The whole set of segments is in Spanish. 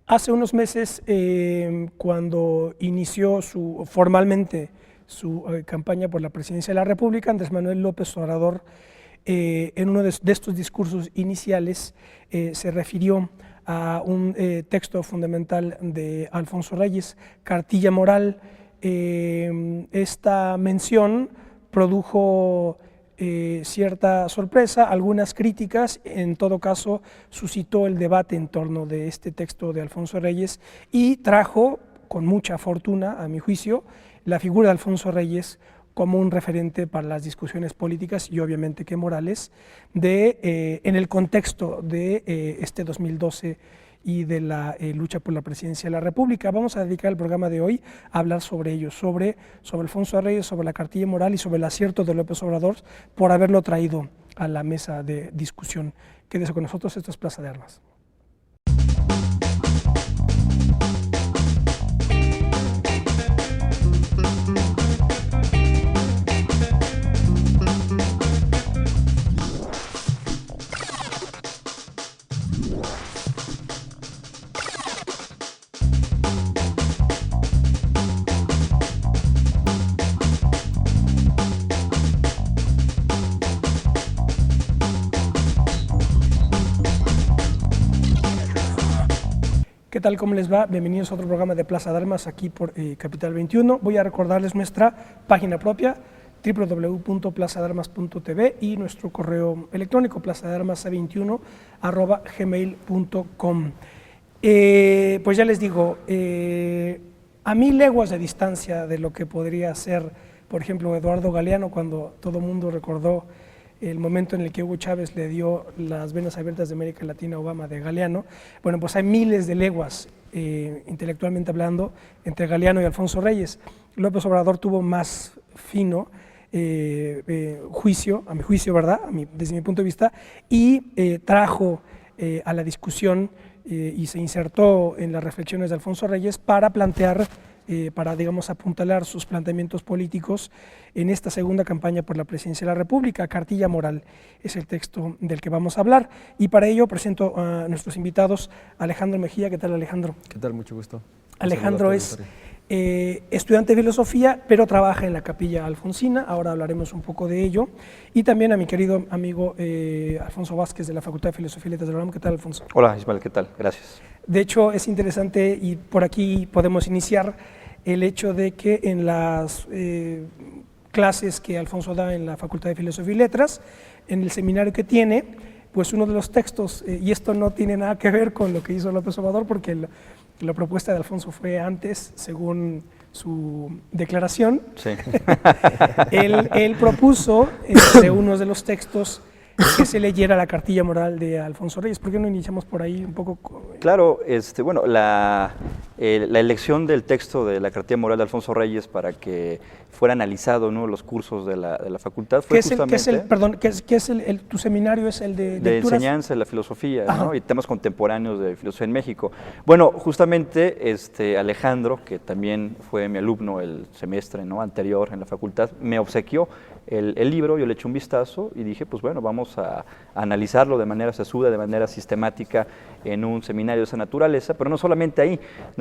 Hace unos meses, cuando inició formalmente su campaña por la presidencia de la República, Andrés Manuel López Obrador, en uno de estos discursos iniciales, se refirió a un texto fundamental de Alfonso Reyes, Cartilla Moral. Esta mención produjo cierta sorpresa, algunas críticas. En todo caso suscitó el debate en torno de este texto de Alfonso Reyes y trajo, con mucha fortuna a mi juicio, la figura de Alfonso Reyes como un referente para las discusiones políticas y obviamente que morales en el contexto de este 2012 y de la lucha por la presidencia de la República. Vamos a dedicar el programa de hoy a hablar sobre ello, sobre Alfonso Reyes, sobre la Cartilla Moral y sobre el acierto de López Obrador por haberlo traído a la mesa de discusión. Quédese con nosotros, esto es Plaza de Armas. ¿Qué tal? ¿Cómo les va? Bienvenidos a otro programa de Plaza de Armas aquí por Capital 21. Voy a recordarles nuestra página propia, www.plazadarmas.tv, y nuestro correo electrónico, plazadarmas21@gmail.com. Pues ya les digo, a 1000 leguas de distancia de lo que podría ser, por ejemplo, Eduardo Galeano, cuando todo el mundo recordó el momento en el que Hugo Chávez le dio las venas abiertas de América Latina a Obama de Galeano. Bueno, pues hay miles de leguas, intelectualmente hablando, entre Galeano y Alfonso Reyes. López Obrador tuvo más fino juicio, a mi juicio, ¿verdad?, desde mi punto de vista, y trajo a la discusión y se insertó en las reflexiones de Alfonso Reyes para plantear, digamos, apuntalar sus planteamientos políticos en esta segunda campaña por la presidencia de la República. Cartilla Moral es el texto del que vamos a hablar, y para ello presento a nuestros invitados. Alejandro Mejía. ¿Qué tal, Alejandro? ¿Qué tal? Mucho gusto. Alejandro es estudiante de filosofía, pero trabaja en la Capilla Alfonsina. Ahora hablaremos un poco de ello. Y también a mi querido amigo Alfonso Vázquez, de la Facultad de Filosofía y Letras de la UNAM. ¿Qué tal, Alfonso? Hola, Ismael, ¿qué tal? Gracias. De hecho, es interesante, y por aquí podemos iniciar, el hecho de que en las clases que Alfonso da en la Facultad de Filosofía y Letras, en el seminario que tiene, pues uno de los textos, y esto no tiene nada que ver con lo que hizo López Obrador, porque la propuesta de Alfonso fue antes, según su declaración. Sí. Él propuso, entre unos de los textos, que se leyera la Cartilla Moral de Alfonso Reyes. ¿Por qué no iniciamos por ahí un poco? Claro, bueno, la elección del texto de la Cartilla Moral de Alfonso Reyes para que fuera analizado en uno de los cursos de la facultad fue tu seminario es el de lecturas? Enseñanza de la filosofía, ¿no? Y temas contemporáneos de filosofía en México. Bueno, justamente Alejandro, que también fue mi alumno el semestre, ¿no?, anterior en la facultad, me obsequió el libro. Yo le eché un vistazo y dije, pues bueno, vamos a analizarlo de manera sesuda, de manera sistemática, en un seminario de esa naturaleza, pero no solamente ahí,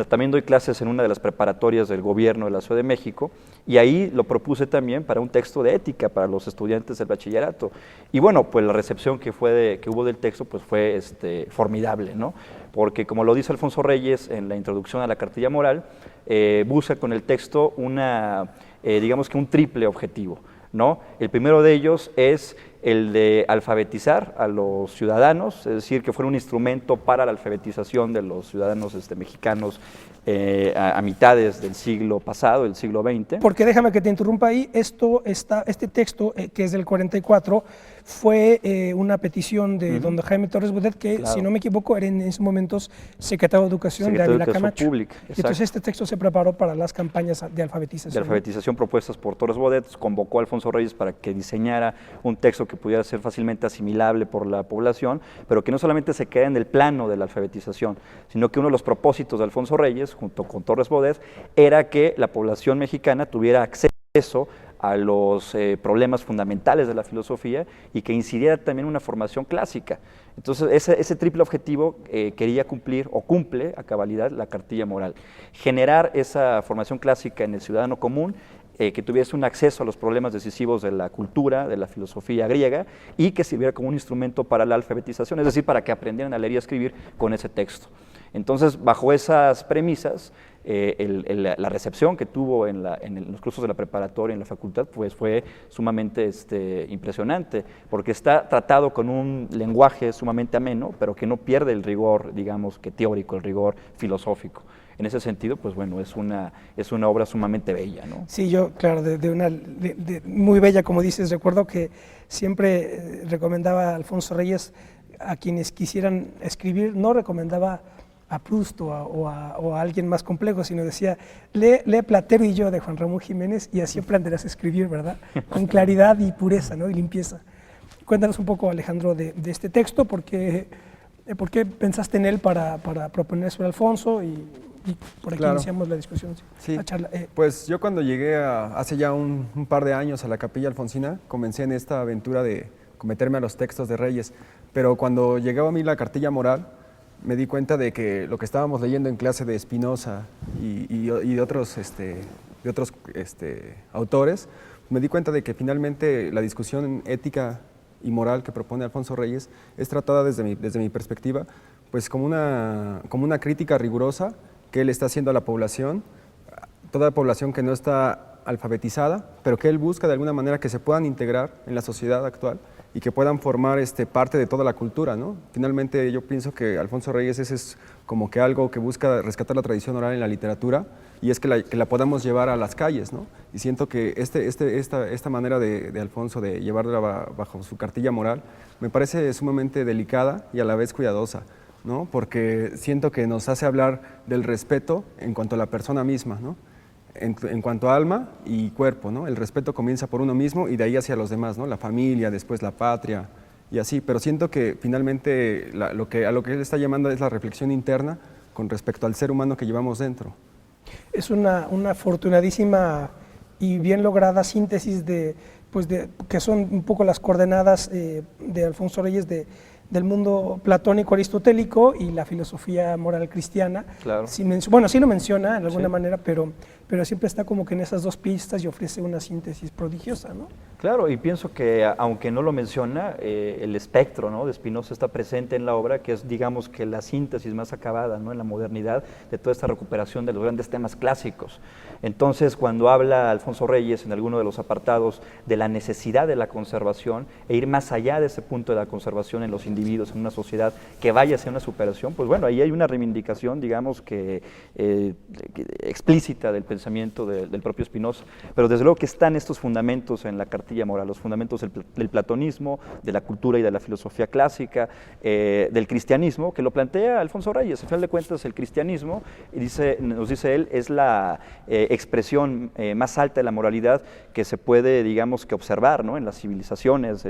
también doy clases en una de las preparatorias del gobierno de la Ciudad de México, y ahí lo propuse también para un texto de ética para los estudiantes del bachillerato. Y bueno, pues la recepción que hubo del texto pues fue formidable, ¿no? Porque, como lo dice Alfonso Reyes en la introducción a la Cartilla Moral, busca con el texto digamos que un triple objetivo, ¿no? El primero de ellos es el de alfabetizar a los ciudadanos, es decir, que fuera un instrumento para la alfabetización de los ciudadanos mexicanos a mitades del siglo pasado, el siglo XX. Porque déjame que te interrumpa ahí, este texto, que es del 44, fue una petición de don Jaime Torres Bodet, que, claro, si no me equivoco, era en esos momentos secretario de Educación de Ávila Camacho. Pública, y entonces este texto se preparó para las campañas de alfabetización. De alfabetización propuestas por Torres Bodet, convocó a Alfonso Reyes para que diseñara un texto que pudiera ser fácilmente asimilable por la población, pero que no solamente se quede en el plano de la alfabetización, sino que uno de los propósitos de Alfonso Reyes, junto con Torres Bodet, era que la población mexicana tuviera acceso a los problemas fundamentales de la filosofía y que incidiera también en una formación clásica. Entonces, ese triple objetivo quería cumplir, o cumple a cabalidad, la cartilla moral. Generar esa formación clásica en el ciudadano común, que tuviese un acceso a los problemas decisivos de la cultura, de la filosofía griega, y que sirviera como un instrumento para la alfabetización, es decir, para que aprendieran a leer y a escribir con ese texto. Entonces, bajo esas premisas, la recepción que tuvo en los cursos de la preparatoria, en la facultad, pues fue sumamente impresionante, porque está tratado con un lenguaje sumamente ameno, pero que no pierde el rigor, digamos, que teórico, el rigor filosófico. En ese sentido, pues bueno, es una obra sumamente bella, ¿no? Sí, yo, claro, muy bella, como dices. Recuerdo que siempre recomendaba a Alfonso Reyes a quienes quisieran escribir, no recomendaba a Proust o a alguien más complejo, sino decía, lee Platero y yo de Juan Ramón Jiménez y así aprenderás a escribir, ¿verdad? Con claridad y pureza, ¿no? Y limpieza. Cuéntanos un poco, Alejandro, de este texto, ¿por qué pensaste en él para proponer sobre Alfonso? Y por aquí iniciamos la discusión, sí. La charla. Pues yo cuando llegué hace ya un par de años a la Capilla Alfonsina, comencé en esta aventura de meterme a los textos de Reyes, pero cuando llegaba a mí la cartilla moral, me di cuenta de que lo que estábamos leyendo en clase de Spinoza y de otros, autores, me di cuenta de que finalmente la discusión ética y moral que propone Alfonso Reyes es tratada desde mi perspectiva, pues como una crítica rigurosa que él está haciendo a la población, toda la población que no está alfabetizada, pero que él busca de alguna manera que se puedan integrar en la sociedad actual y que puedan formar parte de toda la cultura, ¿no? Finalmente yo pienso que Alfonso Reyes es como que algo que busca rescatar la tradición oral en la literatura y es que la podamos llevar a las calles, ¿no? Y siento que esta manera de Alfonso de llevarla bajo su cartilla moral me parece sumamente delicada y a la vez cuidadosa, ¿no? Porque siento que nos hace hablar del respeto en cuanto a la persona misma, ¿no? En cuanto a alma y cuerpo, ¿no? El respeto comienza por uno mismo y de ahí hacia los demás, ¿no? La familia, después la patria y así, pero siento que finalmente a lo que él está llamando es la reflexión interna con respecto al ser humano que llevamos dentro. Es una afortunadísima y bien lograda síntesis que son un poco las coordenadas de Alfonso Reyes del mundo platónico aristotélico y la filosofía moral cristiana. Claro. Sí lo menciona de alguna manera, pero siempre está como que en esas dos pistas y ofrece una síntesis prodigiosa, ¿no? Claro, y pienso que aunque no lo menciona, el espectro, ¿no?, de Spinoza está presente en la obra, que es, digamos, que la síntesis más acabada, ¿no?, en la modernidad de toda esta recuperación de los grandes temas clásicos. Entonces, cuando habla Alfonso Reyes en alguno de los apartados de la necesidad de la conservación e ir más allá de ese punto de la conservación en los individuos, en una sociedad que vaya hacia una superación, pues bueno, ahí hay una reivindicación, digamos, que explícita del pensamiento del propio Spinoza, pero desde luego que están estos fundamentos en la cartilla moral, los fundamentos del platonismo, de la cultura y de la filosofía clásica, del cristianismo, que lo plantea Alfonso Reyes. Al final de cuentas, el cristianismo, nos dice él, es la expresión más alta de la moralidad que se puede, digamos, que observar, ¿no?, en las civilizaciones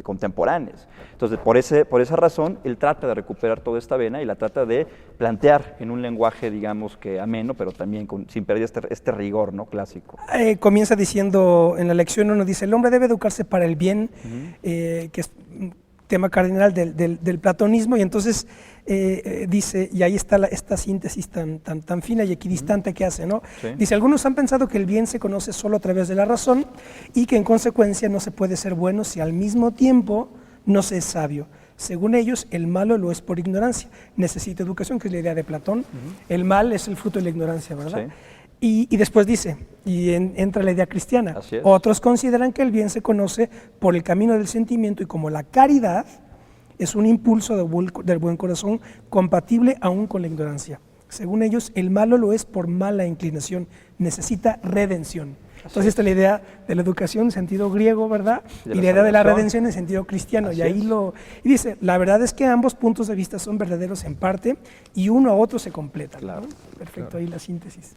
contemporáneas. Entonces, por esa razón, él trata de recuperar toda esta vena y la trata de plantear en un lenguaje, digamos, que ameno, pero también sin perder este rigor, ¿no?, clásico. Comienza diciendo, en la lección 1 dice, el hombre debe educarse para el bien, que es un tema cardinal del platonismo, y entonces dice, y ahí está esta síntesis tan fina y equidistante que hace, ¿no? Sí. Dice, algunos han pensado que el bien se conoce solo a través de la razón y que en consecuencia no se puede ser bueno si al mismo tiempo no se es sabio. Según ellos, el malo lo es por ignorancia. Necesita educación, que es la idea de Platón. El mal es el fruto de la ignorancia, ¿verdad? Sí. Y después dice, entra la idea cristiana. Otros consideran que el bien se conoce por el camino del sentimiento y como la caridad es un impulso del buen corazón compatible aún con la ignorancia. Según ellos, el malo lo es por mala inclinación, necesita redención. Entonces esta es la idea de la educación en sentido griego, ¿verdad? Y la idea de la redención en sentido cristiano. Y ahí y dice, la verdad es que ambos puntos de vista son verdaderos en parte y uno a otro se completan. Claro. ¿No? Perfecto, claro. Ahí la síntesis.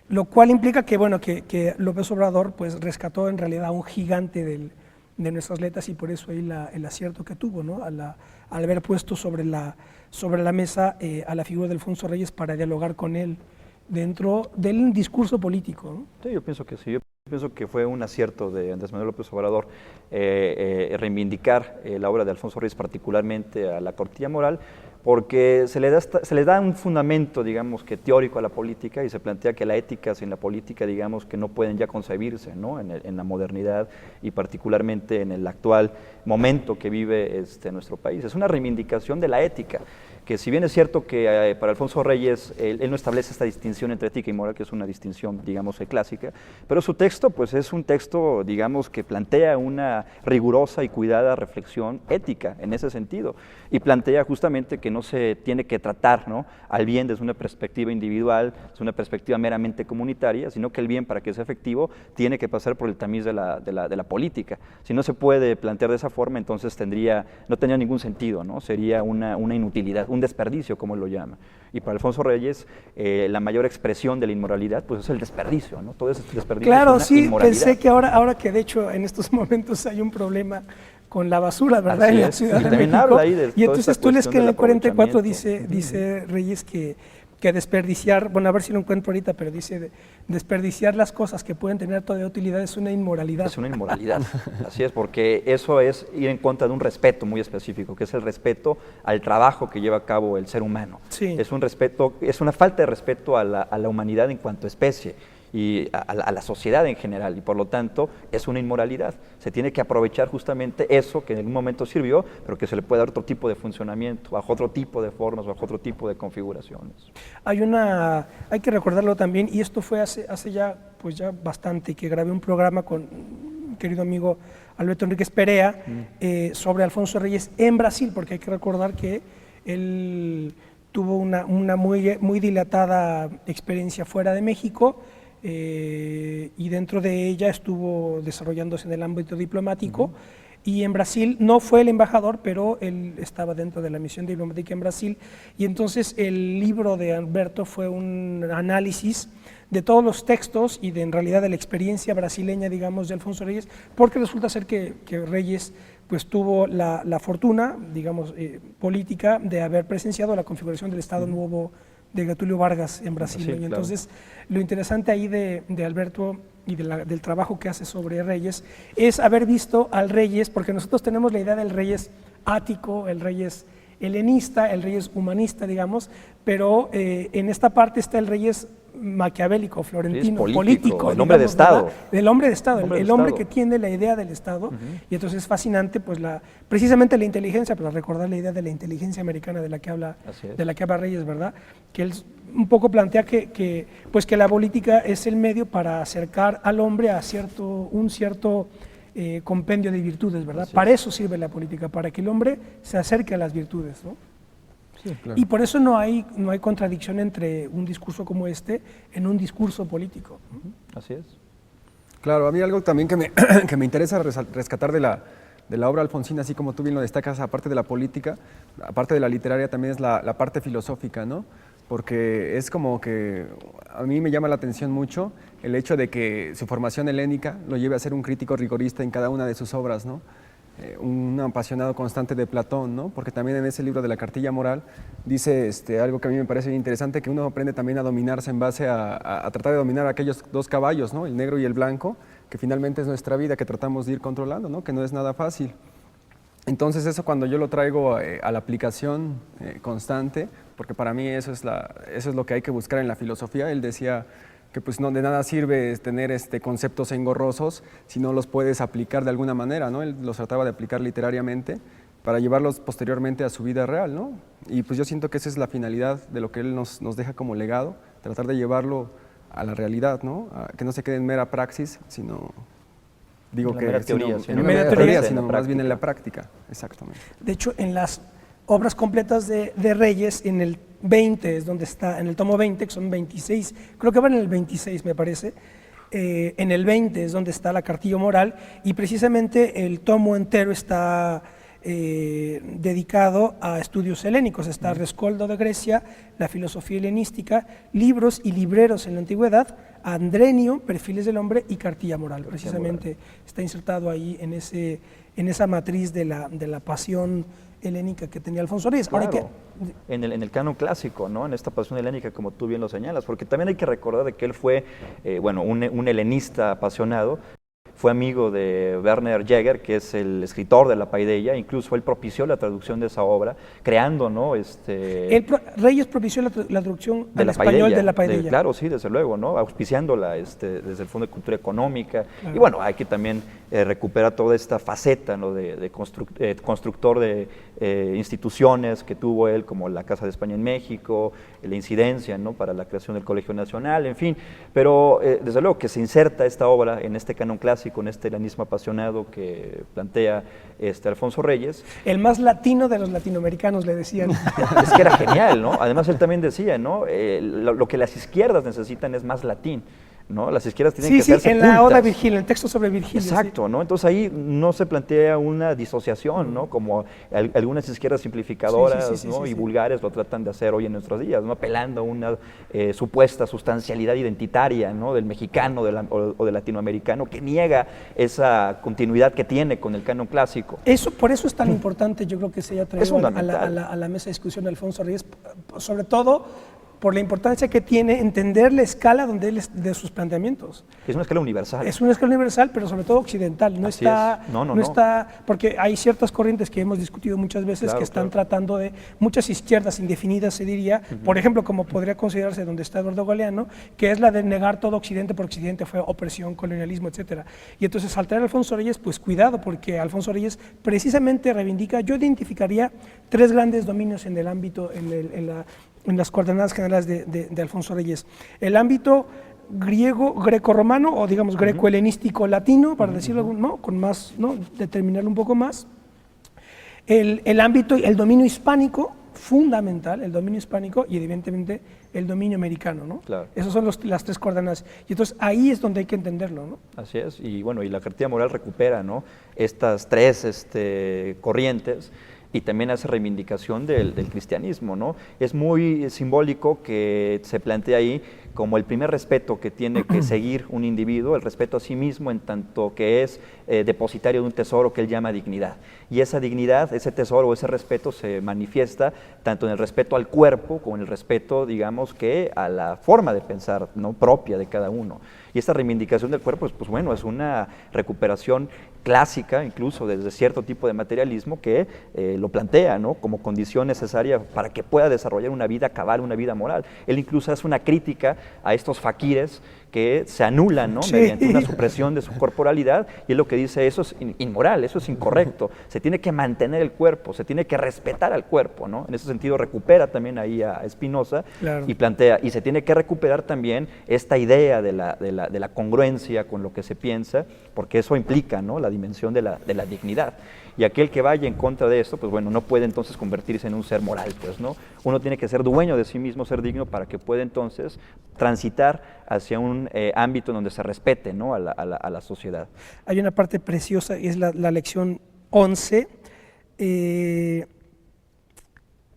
Lo cual implica que, bueno, que López Obrador pues rescató en realidad a un gigante de nuestras letras y por eso ahí el acierto que tuvo, ¿no? Al haber puesto sobre la mesa a la figura de Alfonso Reyes para dialogar con él dentro del discurso político, ¿no? Sí, yo pienso que sí. Pienso que fue un acierto de Andrés Manuel López Obrador reivindicar la obra de Alfonso Reyes, particularmente a la Cartilla Moral, porque se le da un fundamento, digamos, que teórico a la política y se plantea que la ética sin la política, digamos, que no pueden ya concebirse, ¿no? En la modernidad y particularmente en el actual momento que vive nuestro país. Es una reivindicación de la ética, que si bien es cierto que para Alfonso Reyes él no establece esta distinción entre ética y moral, que es una distinción, digamos, clásica, pero su texto pues es un texto, digamos, que plantea una rigurosa y cuidada reflexión ética en ese sentido, y plantea justamente que no se tiene que tratar, ¿no?, al bien desde una perspectiva individual, desde una perspectiva meramente comunitaria, sino que el bien, para que sea efectivo, tiene que pasar por el tamiz de la política. Si no se puede plantear de esa forma, entonces no tendría ningún sentido, ¿no? Sería una inutilidad, un desperdicio, como él lo llama. Y para Alfonso Reyes, la mayor expresión de la inmoralidad pues es el desperdicio, ¿no? Todo ese desperdicio claro, es una inmoralidad. Pensé que ahora que de hecho en estos momentos hay un problema con la basura, ¿verdad? Así en la es. Ciudad de También México. habla ahí de Y entonces tú lees que en el 44 aprovechamiento. dice Reyes que desperdiciar, bueno, a ver si lo encuentro ahorita, pero dice desperdiciar las cosas que pueden tener toda utilidad es una inmoralidad. Es una inmoralidad, así es, porque eso es ir en contra de un respeto muy específico, que es el respeto al trabajo que lleva a cabo el ser humano. Sí. Es una falta de respeto a la humanidad en cuanto a especie y a la sociedad en general, y por lo tanto es una inmoralidad. Se tiene que aprovechar justamente eso que en algún momento sirvió, pero que se le puede dar otro tipo de funcionamiento, bajo otro tipo de formas, bajo otro tipo de configuraciones. Hay que recordarlo también, y esto fue hace ya bastante, que grabé un programa con mi querido amigo Alberto Enríquez Perea sobre Alfonso Reyes en Brasil, porque hay que recordar que él tuvo una muy dilatada experiencia fuera de México, y dentro de ella estuvo desarrollándose en el ámbito diplomático, y en Brasil no fue el embajador, pero él estaba dentro de la misión diplomática en Brasil, y entonces el libro de Alberto fue un análisis de todos los textos y en realidad de la experiencia brasileña, digamos, de Alfonso Reyes, porque resulta ser que Reyes pues tuvo la fortuna, digamos, política de haber presenciado la configuración del Estado Nuevo de Getúlio Vargas en Brasil. Sí, y entonces lo interesante ahí de Alberto y del trabajo que hace sobre Reyes es haber visto al Reyes, porque nosotros tenemos la idea del Reyes ático, el Reyes helenista, el Reyes humanista, digamos, pero en esta parte está el Reyes maquiavélico, florentino, político, el hombre de Estado. El hombre de Estado, el hombre que tiene la idea del Estado, y entonces es fascinante pues precisamente la inteligencia, para recordar la idea de la inteligencia americana de la que habla Reyes, ¿verdad? Que él un poco plantea que la política es el medio para acercar al hombre a un cierto compendio de virtudes, ¿verdad? Para eso sirve la política, para que el hombre se acerque a las virtudes, ¿no? Sí, claro. Y por eso no hay contradicción entre un discurso como este en un discurso político. Así es. Claro, a mí algo también que me interesa rescatar de la obra alfonsina, así como tú bien lo destacas, aparte de la política, aparte de la literaria, también es la parte filosófica, ¿no? Porque es como que a mí me llama la atención mucho el hecho de que su formación helénica lo lleve a ser un crítico rigorista en cada una de sus obras, ¿no? Un apasionado constante de Platón, ¿no? Porque también en ese libro de la Cartilla Moral dice algo que a mí me parece bien interesante, que uno aprende también a dominarse en base a tratar de dominar aquellos dos caballos, ¿no? El negro y el blanco, que finalmente es nuestra vida, que tratamos de ir controlando, ¿no? Que no es nada fácil. Entonces eso, cuando yo lo traigo a la aplicación constante, porque para mí eso es lo que hay que buscar en la filosofía. Él decía que pues no, de nada sirve tener conceptos engorrosos si no los puedes aplicar de alguna manera, ¿no? Él los trataba de aplicar literariamente para llevarlos posteriormente a su vida real, ¿no? Y pues yo siento que esa es la finalidad de lo que él nos deja como legado, tratar de llevarlo a la realidad, ¿no? Que no se quede en mera praxis, sino... Digo que en mera teoría, sino más bien en la práctica, exactamente. De hecho, en las obras completas de Reyes, en el 20 es donde está, en el tomo 20, que son 26, creo que van en el 26 me parece, en el 20 es donde está la Cartilla Moral, y precisamente el tomo entero está dedicado a estudios helénicos. Está Rescoldo de Grecia, la filosofía helenística, libros y libreros en la antigüedad, Andrenio, Perfiles del hombre y Cartilla Moral. Precisamente está insertado ahí en esa matriz de la pasión helénica que tenía Alfonso Reyes. Claro, Ahora en el canon clásico, ¿no? En esta pasión helénica, como tú bien lo señalas, porque también hay que recordar de que él fue un helenista apasionado. Fue amigo de Werner Jäger, que es el escritor de la Paideia, incluso él propició la traducción de esa obra, creando, ¿no? Reyes propició la traducción de al la español Paideia, de la Paideia. Claro, sí, desde luego, ¿no? Auspiciándola desde el Fondo de Cultura Económica. Claro. Y bueno, hay que también recuperar toda esta faceta, ¿no? de constructor de instituciones que tuvo él, como la Casa de España en México, la incidencia, ¿no? Para la creación del Colegio Nacional, en fin. Pero desde luego que se inserta esta obra en este canon clásico, con este helenismo apasionado que plantea Alfonso Reyes. El más latino de los latinoamericanos, le decían. Es que era genial, ¿no? Además él también decía, ¿no? Lo que las izquierdas necesitan es más latín, ¿no? Las izquierdas tienen que hacerse en la cultas. Oda Virgilio, el texto sobre Virgilio. Exacto, ¿no? Entonces ahí no se plantea una disociación, ¿no? Como algunas izquierdas simplificadoras, ¿no? Y vulgares lo tratan de hacer hoy en nuestros días, ¿no? Apelando a una supuesta sustancialidad identitaria, ¿no? Del mexicano o del latinoamericano, que niega esa continuidad que tiene con el canon clásico. Por eso es tan importante, yo creo, que se haya traído a la mesa de discusión de Alfonso Reyes, sobre todo por la importancia que tiene entender la escala de sus planteamientos. Es una escala universal. Es una escala universal, pero sobre todo occidental. No está, porque hay ciertas corrientes que hemos discutido muchas veces que están tratando de muchas izquierdas indefinidas, se diría, por ejemplo, como podría considerarse donde está Eduardo Galeano, que es la de negar todo Occidente, porque Occidente fue opresión, colonialismo, etcétera. Y entonces al traer a Alfonso Reyes, pues cuidado, porque Alfonso Reyes precisamente reivindica, yo identificaría 3 grandes dominios en el ámbito, en las coordenadas generales de Alfonso Reyes. El ámbito greco-romano, o digamos greco-helenístico latino, para decirlo, ¿no? Con más, ¿no? Determinarlo un poco más. El ámbito, el dominio hispánico, fundamental, el dominio hispánico, y evidentemente el dominio americano, ¿no? Claro. Esas son las 3 coordenadas. Y entonces ahí es donde hay que entenderlo, ¿no? Así es, y bueno, y la Cartilla Moral recupera, ¿no? Estas 3 corrientes, y también hace reivindicación del cristianismo, ¿no? Es muy simbólico que se plantea ahí como el primer respeto que tiene que seguir un individuo, el respeto a sí mismo en tanto que es depositario de un tesoro que él llama dignidad. Y esa dignidad, ese tesoro, ese respeto se manifiesta tanto en el respeto al cuerpo como en el respeto, digamos, que a la forma de pensar, ¿no? Propia de cada uno. Y esta reivindicación del cuerpo, pues bueno, es una recuperación clásica, incluso desde cierto tipo de materialismo que lo plantea, ¿no? Como condición necesaria para que pueda desarrollar una vida cabal, una vida moral. Él incluso hace una crítica a estos faquires que se anulan, ¿no? Mediante una supresión de su corporalidad, y él lo que dice, eso es inmoral, eso es incorrecto, se tiene que mantener el cuerpo, se tiene que respetar al cuerpo, ¿no? En ese sentido recupera también ahí a Spinoza, y plantea, y se tiene que recuperar también esta idea de la congruencia con lo que se piensa, porque eso implica, ¿no? La dimensión de la dignidad. Y aquel que vaya en contra de esto, pues bueno, no puede entonces convertirse en un ser moral, pues, ¿no? Uno tiene que ser dueño de sí mismo, ser digno, para que pueda entonces transitar hacia un ámbito en donde se respete, ¿no? a la sociedad. Hay una parte preciosa, y es la lección 11,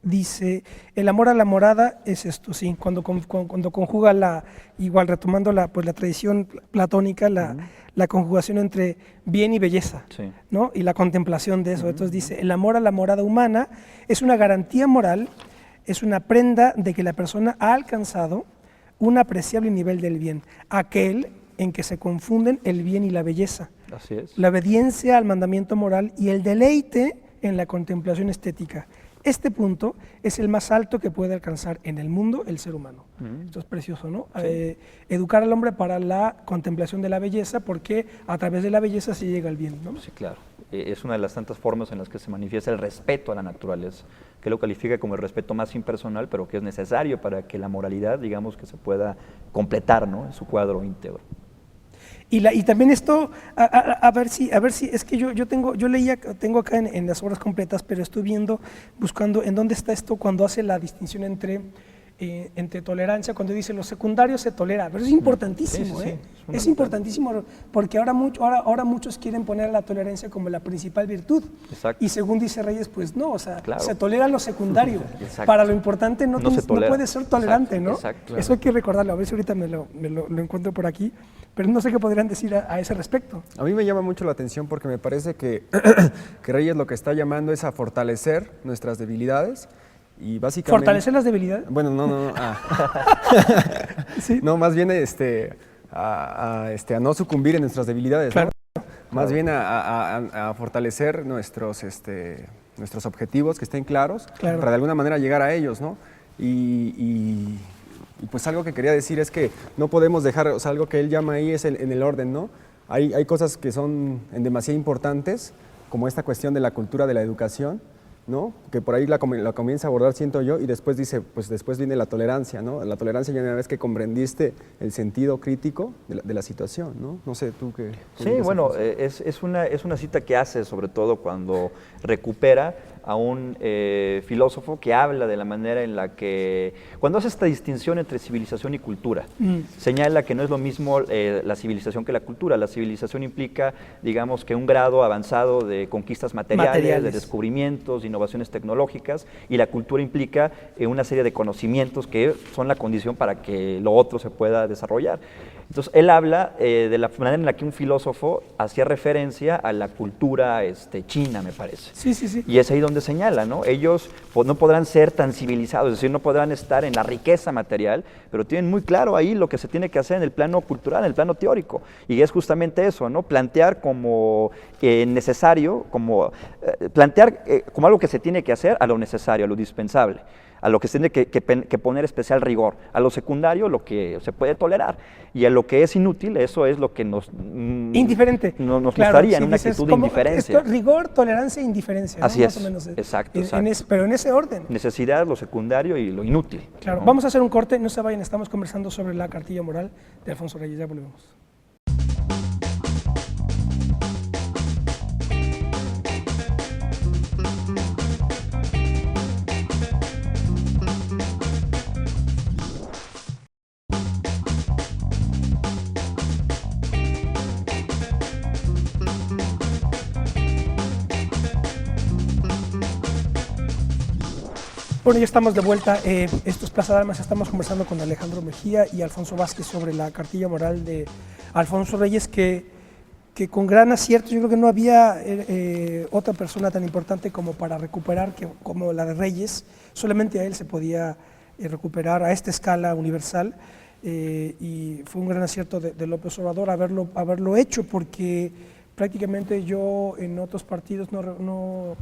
dice, el amor a la morada es esto, sí, cuando conjuga igual retomando la tradición platónica, la conjugación entre bien y belleza, Sí. ¿no? Y la contemplación de eso. Entonces dice, el amor a la morada humana es una garantía moral, es una prenda de que la persona ha alcanzado un apreciable nivel del bien, aquel en que se confunden el bien y la belleza, Así es. la obediencia al mandamiento moral y el deleite en la contemplación estética. Este punto es el más alto que puede alcanzar en el mundo el ser humano. Esto es precioso, ¿no? Sí. Educar al hombre para la contemplación de la belleza, porque a través de la belleza se llega al bien, ¿no? Sí, claro. Es una de las tantas formas en las que se manifiesta el respeto a la naturaleza, que lo califica como el respeto más impersonal, pero que es necesario para que la moralidad, digamos, que se pueda completar, ¿no? En su cuadro íntegro. Y también esto, a ver si, es que yo tengo acá en las obras completas, pero estoy buscando en dónde está esto cuando hace la distinción entre entre tolerancia, cuando dice lo secundario se tolera, pero es importantísimo, Sí, sí, sí, ¿eh? es muy Es importantísimo porque ahora muchos quieren poner la tolerancia como la principal virtud. Exacto. Y según dice Reyes, pues no, o sea, Claro. se tolera lo secundario. Exacto. Para lo importante no Se tolera. puede ser tolerante, Exacto, ¿no? exacto. Eso hay que recordarlo, a ver si ahorita me lo encuentro por aquí, pero no sé qué podrían decir a ese respecto. A mí me llama mucho la atención porque me parece que, que Reyes lo que está llamando es a fortalecer nuestras debilidades y básicamente... ¿Fortalecer las debilidades? Bueno, no. Sí. No, más bien a no sucumbir en nuestras debilidades, Claro. ¿no? Más bien a fortalecer nuestros objetivos, que estén claros, Claro. para de alguna manera llegar a ellos, ¿no? Y pues algo que quería decir es que no podemos dejar, o sea, algo que él llama ahí es en el orden, ¿no? Hay cosas que son en demasía importantes, como esta cuestión de la cultura de la educación, ¿no? Que por ahí la comienza a abordar, siento yo, y después dice, pues después viene la tolerancia, ¿no? La tolerancia ya una vez que comprendiste el sentido crítico de la situación, ¿no? No sé, tú qué... Sí, bueno, es una cita que hace sobre todo cuando recupera a un filósofo que habla de la manera en la que, cuando hace esta distinción entre civilización y cultura, señala que no es lo mismo la civilización que la cultura. La civilización implica, digamos, que un grado avanzado de conquistas materiales, de descubrimientos, de innovaciones tecnológicas, y la cultura implica una serie de conocimientos que son la condición para que lo otro se pueda desarrollar. Entonces, él habla de la manera en la que un filósofo hacía referencia a la cultura china, me parece. Sí. Y es ahí donde señala, ¿no? Ellos no podrán ser tan civilizados, es decir, no podrán estar en la riqueza material, pero tienen muy claro ahí lo que se tiene que hacer en el plano cultural, en el plano teórico. Y es justamente eso, ¿no? Plantear como necesario, plantear como algo que se tiene que hacer a lo necesario, a lo indispensable, a lo que se tiene que poner especial rigor, a lo secundario lo que se puede tolerar, y a lo que es inútil, eso es lo que nos indiferente. Nos Claro, mostraría sí, en una dices, actitud de como indiferencia. Rigor, tolerancia e indiferencia, ¿no? Así Más es, o menos. exacto. Pero en ese orden. Necesidad, lo secundario y lo inútil. Claro, ¿no? vamos a hacer un corte, no se vayan, estamos conversando sobre la cartilla moral de Alfonso Reyes, ya volvemos. Bueno, ya estamos de vuelta. Esto es Plaza de Armas. Estamos conversando con Alejandro Mejía y Alfonso Vázquez sobre la cartilla moral de Alfonso Reyes, que con gran acierto, yo creo que no había otra persona tan importante como para recuperar como la de Reyes. Solamente a él se podía recuperar a esta escala universal. Y fue un gran acierto de López Obrador haberlo hecho, porque prácticamente yo en otros partidos no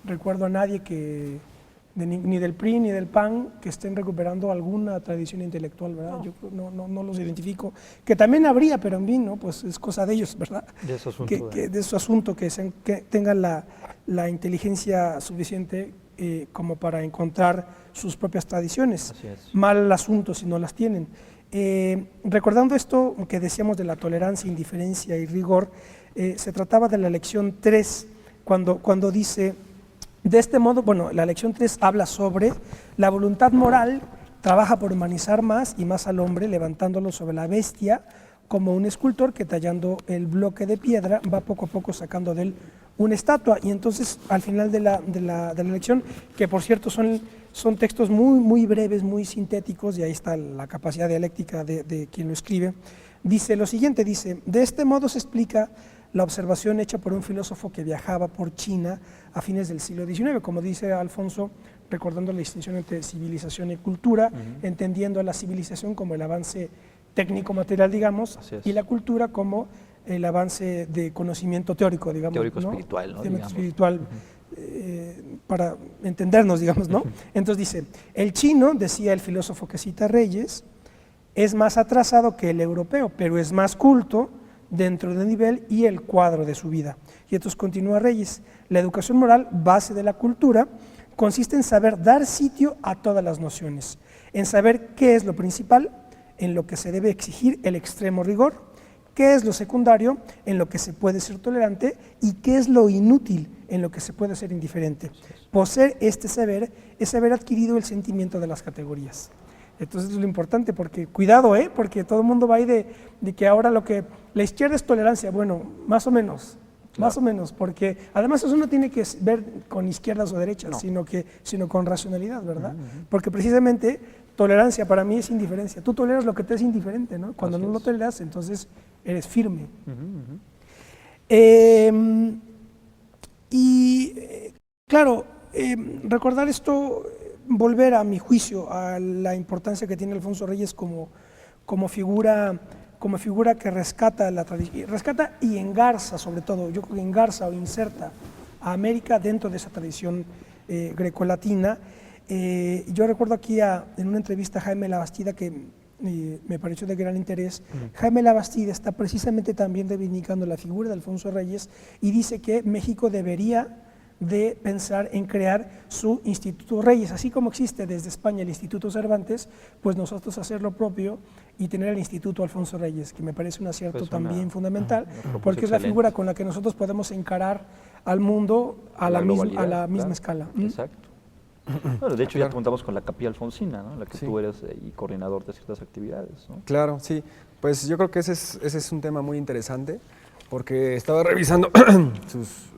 recuerdo a nadie ni del PRI ni del PAN que estén recuperando alguna tradición intelectual, ¿verdad? Yo no los identifico, que también habría, pero en mí, ¿no? Pues es cosa de ellos, ¿verdad? De su asunto. De su asunto, que tengan la inteligencia suficiente como para encontrar sus propias tradiciones. Así es. Mal el asunto si no las tienen. Recordando esto que decíamos de la tolerancia, indiferencia y rigor, se trataba de la lección 3, cuando dice... De este modo, bueno, la lección 3 habla sobre la voluntad moral, trabaja por humanizar más y más al hombre, levantándolo sobre la bestia, como un escultor que tallando el bloque de piedra va poco a poco sacando de él una estatua. Y entonces, al final de la lección, que por cierto son textos muy, muy breves, muy sintéticos, y ahí está la capacidad dialéctica de quien lo escribe, dice lo siguiente, dice, de este modo se explica la observación hecha por un filósofo que viajaba por China a fines del siglo XIX, como dice Alfonso, recordando la distinción entre civilización y cultura, entendiendo a la civilización como el avance técnico-material, digamos, y la cultura como el avance de conocimiento teórico, digamos. Teórico-espiritual, ¿no? Espiritual, para entendernos, digamos, ¿no? Entonces dice, el chino, decía el filósofo que cita Reyes, es más atrasado que el europeo, pero es más culto dentro del nivel y el cuadro de su vida. Y entonces continúa Reyes, la educación moral, base de la cultura, consiste en saber dar sitio a todas las nociones, en saber qué es lo principal, en lo que se debe exigir el extremo rigor, qué es lo secundario, en lo que se puede ser tolerante, y qué es lo inútil, en lo que se puede ser indiferente. Poseer este saber es haber adquirido el sentimiento de las categorías. Entonces es lo importante, porque cuidado, porque todo el mundo va ahí de que ahora la izquierda es tolerancia, bueno, más o menos, porque además eso no tiene que ver con izquierdas o derechas, sino con racionalidad, ¿verdad? Porque precisamente tolerancia para mí es indiferencia. Tú toleras lo que te es indiferente, ¿no? Cuando no lo toleras, entonces eres firme. Claro, recordar esto, volver a mi juicio a la importancia que tiene Alfonso Reyes como figura que rescata la tradición, rescata y engarza sobre todo, yo creo que engarza o inserta a América dentro de esa tradición grecolatina. Yo recuerdo aquí en una entrevista a Jaime Labastida que me pareció de gran interés. Jaime Labastida está precisamente también reivindicando la figura de Alfonso Reyes y dice que México debería de pensar en crear su Instituto Reyes, así como existe desde España el Instituto Cervantes, pues nosotros hacer lo propio y tener el Instituto Alfonso Reyes, que me parece un acierto también fundamental, porque es la figura con la que nosotros podemos encarar al mundo a la misma escala. Exacto. Bueno, de hecho ya contamos con la Capilla Alfonsina, ¿no? La que tú eres coordinador de ciertas actividades, ¿no? Claro, sí. Pues yo creo que ese es un tema muy interesante, porque estaba revisando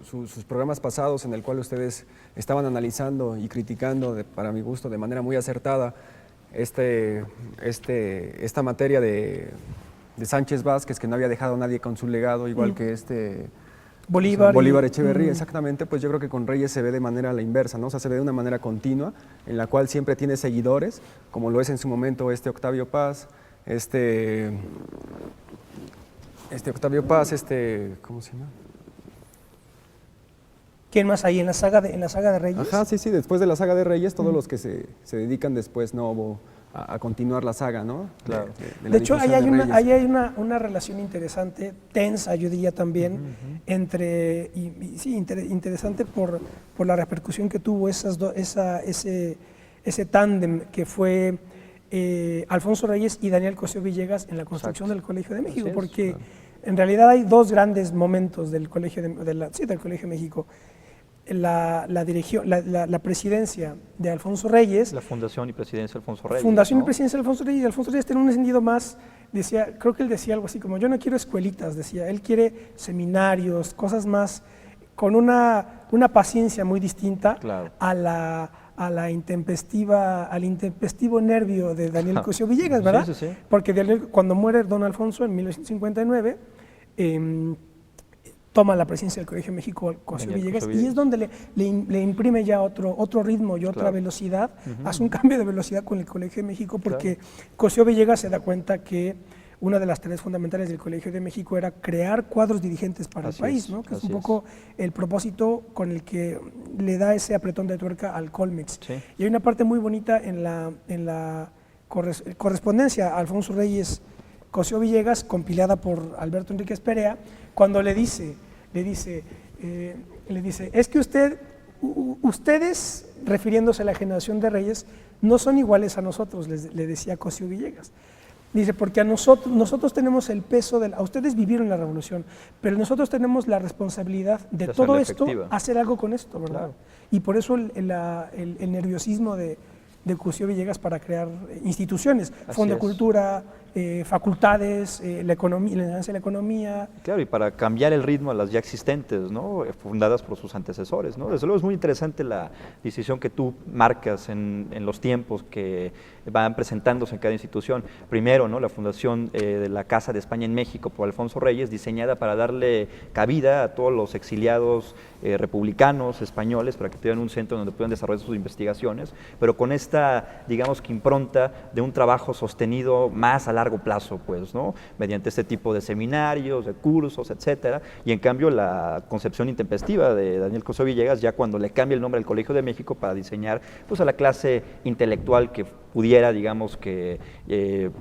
sus programas pasados en el cual ustedes estaban analizando y criticando, para mi gusto, de manera muy acertada, esta materia de Sánchez Vázquez, que no había dejado a nadie con su legado, igual que Bolívar Echeverría, exactamente. Pues yo creo que con Reyes se ve de manera a la inversa, ¿no? O sea, se ve de una manera continua, en la cual siempre tiene seguidores, como lo es en su momento Octavio Paz, ¿cómo se llama? ¿Quién más hay en la saga de Reyes? Ajá, sí, después de la saga de Reyes, todos los que se dedican después a continuar la saga, ¿no? Claro. De hecho, ahí hay una relación interesante, tensa, yo diría también, interesante por la repercusión que tuvo ese tándem que fue Alfonso Reyes y Daniel Cosío Villegas en la construcción del Colegio de México, porque en realidad hay dos grandes momentos del Colegio del Colegio de México. La presidencia de Alfonso Reyes. La fundación y presidencia de Alfonso Reyes. Fundación y presidencia de Alfonso Reyes. Y Alfonso Reyes tiene un sentido más, creo que él decía algo así como, yo no quiero escuelitas, decía, él quiere seminarios, cosas más, con una paciencia muy distinta al intempestivo nervio de Daniel Cosío Villegas, ¿verdad? Sí. Porque cuando muere don Alfonso en 1959, toma la presidencia del Colegio de México Cosío Villegas, y es donde le imprime ya otro ritmo y otra velocidad, hace un cambio de velocidad con el Colegio de México, porque Cosío Villegas se da cuenta que una de las tareas fundamentales del Colegio de México era crear cuadros dirigentes para el país, ¿no? Que es un poco el propósito con el que le da ese apretón de tuerca al Colmex. Sí. Y hay una parte muy bonita en la correspondencia a Alfonso Reyes Cosío Villegas, compilada por Alberto Enríquez Perea, cuando le dice, es que ustedes, refiriéndose a la generación de Reyes, no son iguales a nosotros, le decía Cosío Villegas. Dice, porque nosotros tenemos el peso a ustedes vivieron la revolución, pero nosotros tenemos la responsabilidad de todo esto, hacer algo con esto, ¿verdad? Claro. Y por eso el nerviosismo de Cosío Villegas para crear instituciones, Fondo de Cultura, facultades, la enseñanza de la economía. Claro, y para cambiar el ritmo a las ya existentes, ¿no? Fundadas por sus antecesores, ¿no? Desde luego es muy interesante la decisión que tú marcas en los tiempos que van presentándose en cada institución. Primero, ¿no? La fundación de la Casa de España en México por Alfonso Reyes, diseñada para darle cabida a todos los exiliados republicanos españoles para que tuvieran un centro donde puedan desarrollar sus investigaciones, pero con esta, digamos que impronta de un trabajo sostenido más a largo plazo, pues, ¿no? Mediante este tipo de seminarios, de cursos, etcétera, y en cambio la concepción intempestiva de Daniel Cosío Villegas, ya cuando le cambia el nombre al Colegio de México para diseñar, pues, a la clase intelectual que pudiera, digamos, que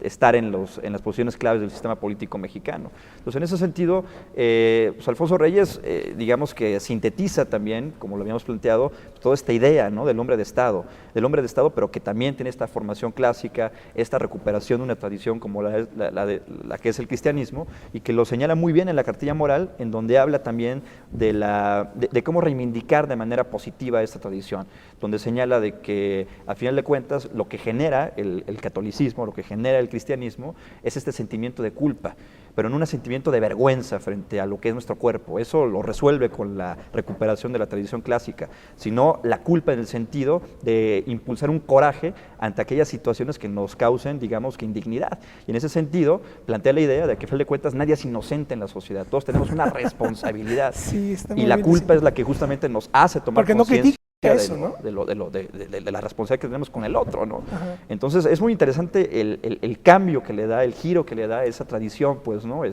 estar en las posiciones claves del sistema político mexicano. Entonces, en ese sentido, pues Alfonso Reyes, digamos que sintetiza también, como lo habíamos planteado, toda esta idea, ¿no? Del hombre de Estado, pero que también tiene esta formación clásica, esta recuperación de una tradición como la que es el cristianismo, y que lo señala muy bien en la cartilla moral, en donde habla también de cómo reivindicar de manera positiva esta tradición, donde señala de que, al final de cuentas, lo que genera genera el catolicismo, lo que genera el cristianismo, es este sentimiento de culpa, pero no un sentimiento de vergüenza frente a lo que es nuestro cuerpo. Eso lo resuelve con la recuperación de la tradición clásica, sino la culpa en el sentido de impulsar un coraje ante aquellas situaciones que nos causen, digamos, que indignidad. Y en ese sentido, plantea la idea de que, a fin de cuentas, nadie es inocente en la sociedad, todos tenemos una responsabilidad. Sí, está muy y la bien culpa ese- es la que justamente nos hace tomar Porque no conciencia critica eso, ¿no? de la responsabilidad que tenemos con el otro, ¿no? Ajá. Entonces es muy interesante el cambio que le da, el giro que le da esa tradición, pues, ¿no?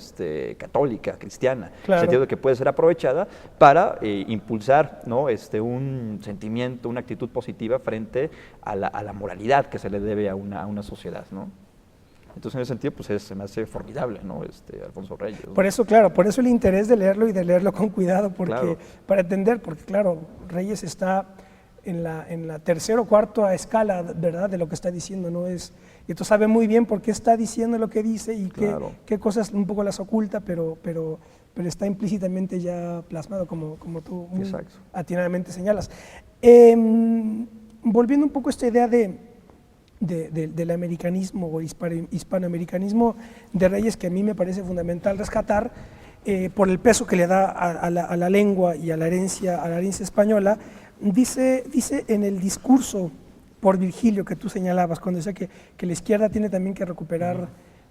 Católica, cristiana, en el Claro. sentido de que puede ser aprovechada para impulsar, ¿no? Un sentimiento, una actitud positiva frente a la moralidad que se le debe a una sociedad, ¿no? Entonces, en ese sentido, pues se me hace formidable, ¿no? Alfonso Reyes, ¿no? Por eso, claro, por eso el interés de leerlo y de leerlo con cuidado, porque Claro. para entender, porque claro, Reyes está en la tercera o cuarta escala, ¿verdad?, de lo que está diciendo, ¿no? Y entonces sabe muy bien por qué está diciendo lo que dice y Claro. qué cosas un poco las oculta, pero está implícitamente ya plasmado, como tú muy Exacto. atinadamente señalas. Volviendo un poco a esta idea del americanismo o hispanoamericanismo de Reyes, que a mí me parece fundamental rescatar por el peso que le da a la lengua y a la herencia española, dice en el discurso por Virgilio que tú señalabas, cuando decía que la izquierda tiene también que recuperar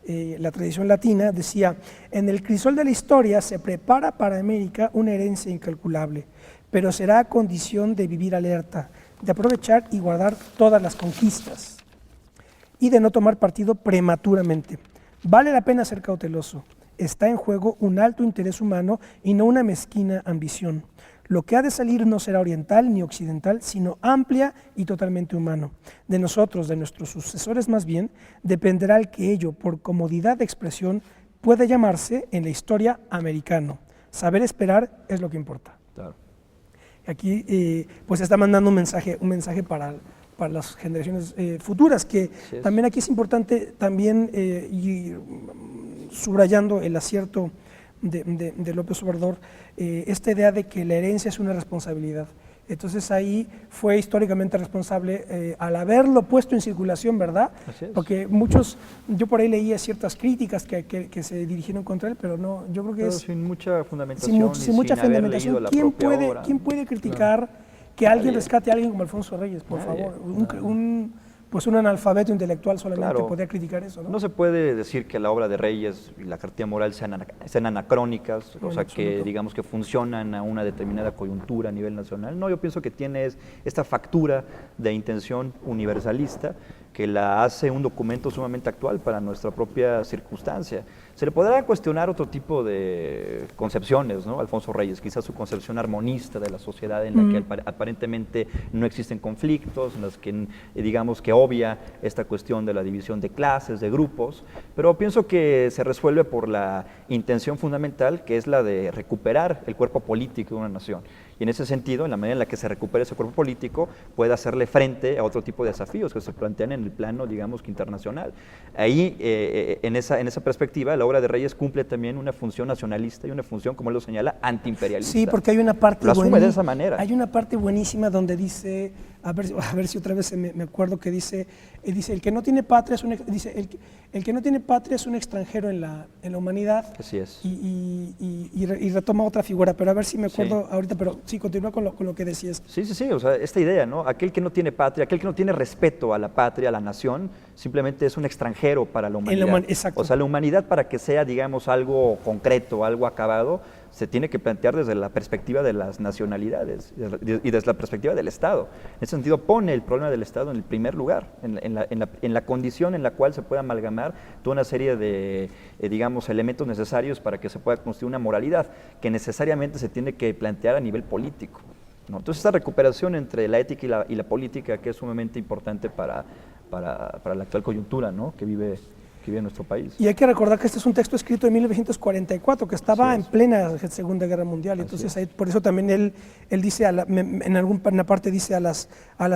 la tradición latina, decía: en el crisol de la historia se prepara para América una herencia incalculable, pero será a condición de vivir alerta, de aprovechar y guardar todas las conquistas y de no tomar partido prematuramente. Vale la pena ser cauteloso. Está en juego un alto interés humano y no una mezquina ambición. Lo que ha de salir no será oriental ni occidental, sino amplia y totalmente humano. De nosotros, de nuestros sucesores más bien, dependerá el que ello, por comodidad de expresión, pueda llamarse en la historia americano. Saber esperar es lo que importa. Claro. Aquí pues está mandando un mensaje para las generaciones futuras, que Sí, también aquí es importante también ir subrayando el acierto de López Obrador, esta idea de que la herencia es una responsabilidad. Entonces ahí fue históricamente responsable al haberlo puesto en circulación, ¿verdad? Así es. Porque yo por ahí leía ciertas críticas que se dirigieron contra él, pero no, yo creo que Pero es sin mucha fundamentación, sin mucha haber fundamentación. leído la propia obra. ¿Quién puede criticar que alguien Nadie. rescate a alguien como Alfonso Reyes, por Nadie, favor? Pues un analfabeto intelectual solamente Claro. podría criticar eso, ¿no? No se puede decir que la obra de Reyes y la cartilla moral sean anacrónicas, No, o en sea, que absoluto. digamos que funcionan a una determinada coyuntura a nivel nacional. No, yo pienso que tiene esta factura de intención universalista que la hace un documento sumamente actual para nuestra propia circunstancia. Se le podrá cuestionar otro tipo de concepciones, ¿no? Alfonso Reyes, quizás su concepción armonista de la sociedad en la que aparentemente no existen conflictos, en las que digamos que obvia esta cuestión de la división de clases, de grupos, pero pienso que se resuelve por la intención fundamental, que es la de recuperar el cuerpo político de una nación. Y en ese sentido, en la medida en la que se recupere ese cuerpo político, puede hacerle frente a otro tipo de desafíos que se plantean en el plano, digamos, que internacional. Ahí, en esa perspectiva, la obra de Reyes cumple también una función nacionalista y una función, como él lo señala, antiimperialista. Sí, porque hay una parte Lo asume de esa manera. Hay una parte buenísima donde dice, a ver si otra vez me acuerdo que dice el que no tiene patria es el que no tiene patria es un extranjero en la humanidad. Así es. Y retoma otra figura, pero a ver si me acuerdo ahorita, pero sí, continúa con lo que decías. Sí, o sea, esta idea, ¿no? Aquel que no tiene patria, aquel que no tiene respeto a la patria, a la nación, simplemente es un extranjero para la humanidad. Exacto. O sea, la humanidad, para que sea, digamos, algo concreto, algo acabado, se tiene que plantear desde la perspectiva de las nacionalidades y desde la perspectiva del Estado. En ese sentido, pone el problema del Estado en el primer lugar, en la condición en la cual se puede amalgamar toda una serie de, digamos, elementos necesarios para que se pueda construir una moralidad que necesariamente se tiene que plantear a nivel político, ¿no? Entonces, esta recuperación entre la ética y la política, que es sumamente importante para la actual coyuntura, ¿no? que vive nuestro país. Y hay que recordar que este es un texto escrito en 1944, que estaba en plena Segunda Guerra Mundial. Entonces, por eso también él dice, en alguna parte dice a las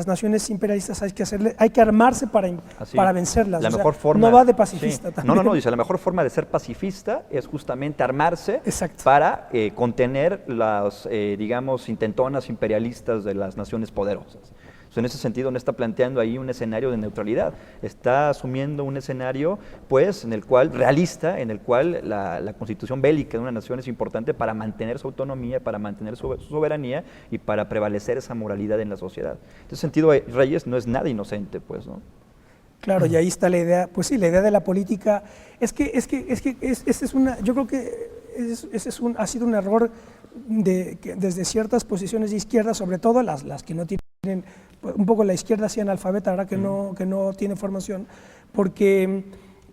naciones imperialistas hay que armarse para vencerlas. La o sea, mejor forma, no va de pacifista sí. también. No, dice, la mejor forma de ser pacifista es justamente armarse. Exacto. Para contener las, digamos, intentonas imperialistas de las naciones poderosas. Entonces, en ese sentido no está planteando ahí un escenario de neutralidad, está asumiendo un escenario pues en el cual, realista, en el cual la constitución bélica de una nación es importante para mantener su autonomía, para mantener su soberanía y para prevalecer esa moralidad en la sociedad. En ese sentido, Reyes no es nada inocente, pues, ¿no? Claro, y ahí está la idea, pues sí, la idea de la política, yo creo que ha sido un error que desde ciertas posiciones de izquierda, sobre todo las que no tienen, un poco la izquierda así analfabeta, ¿verdad? Que no tiene formación, porque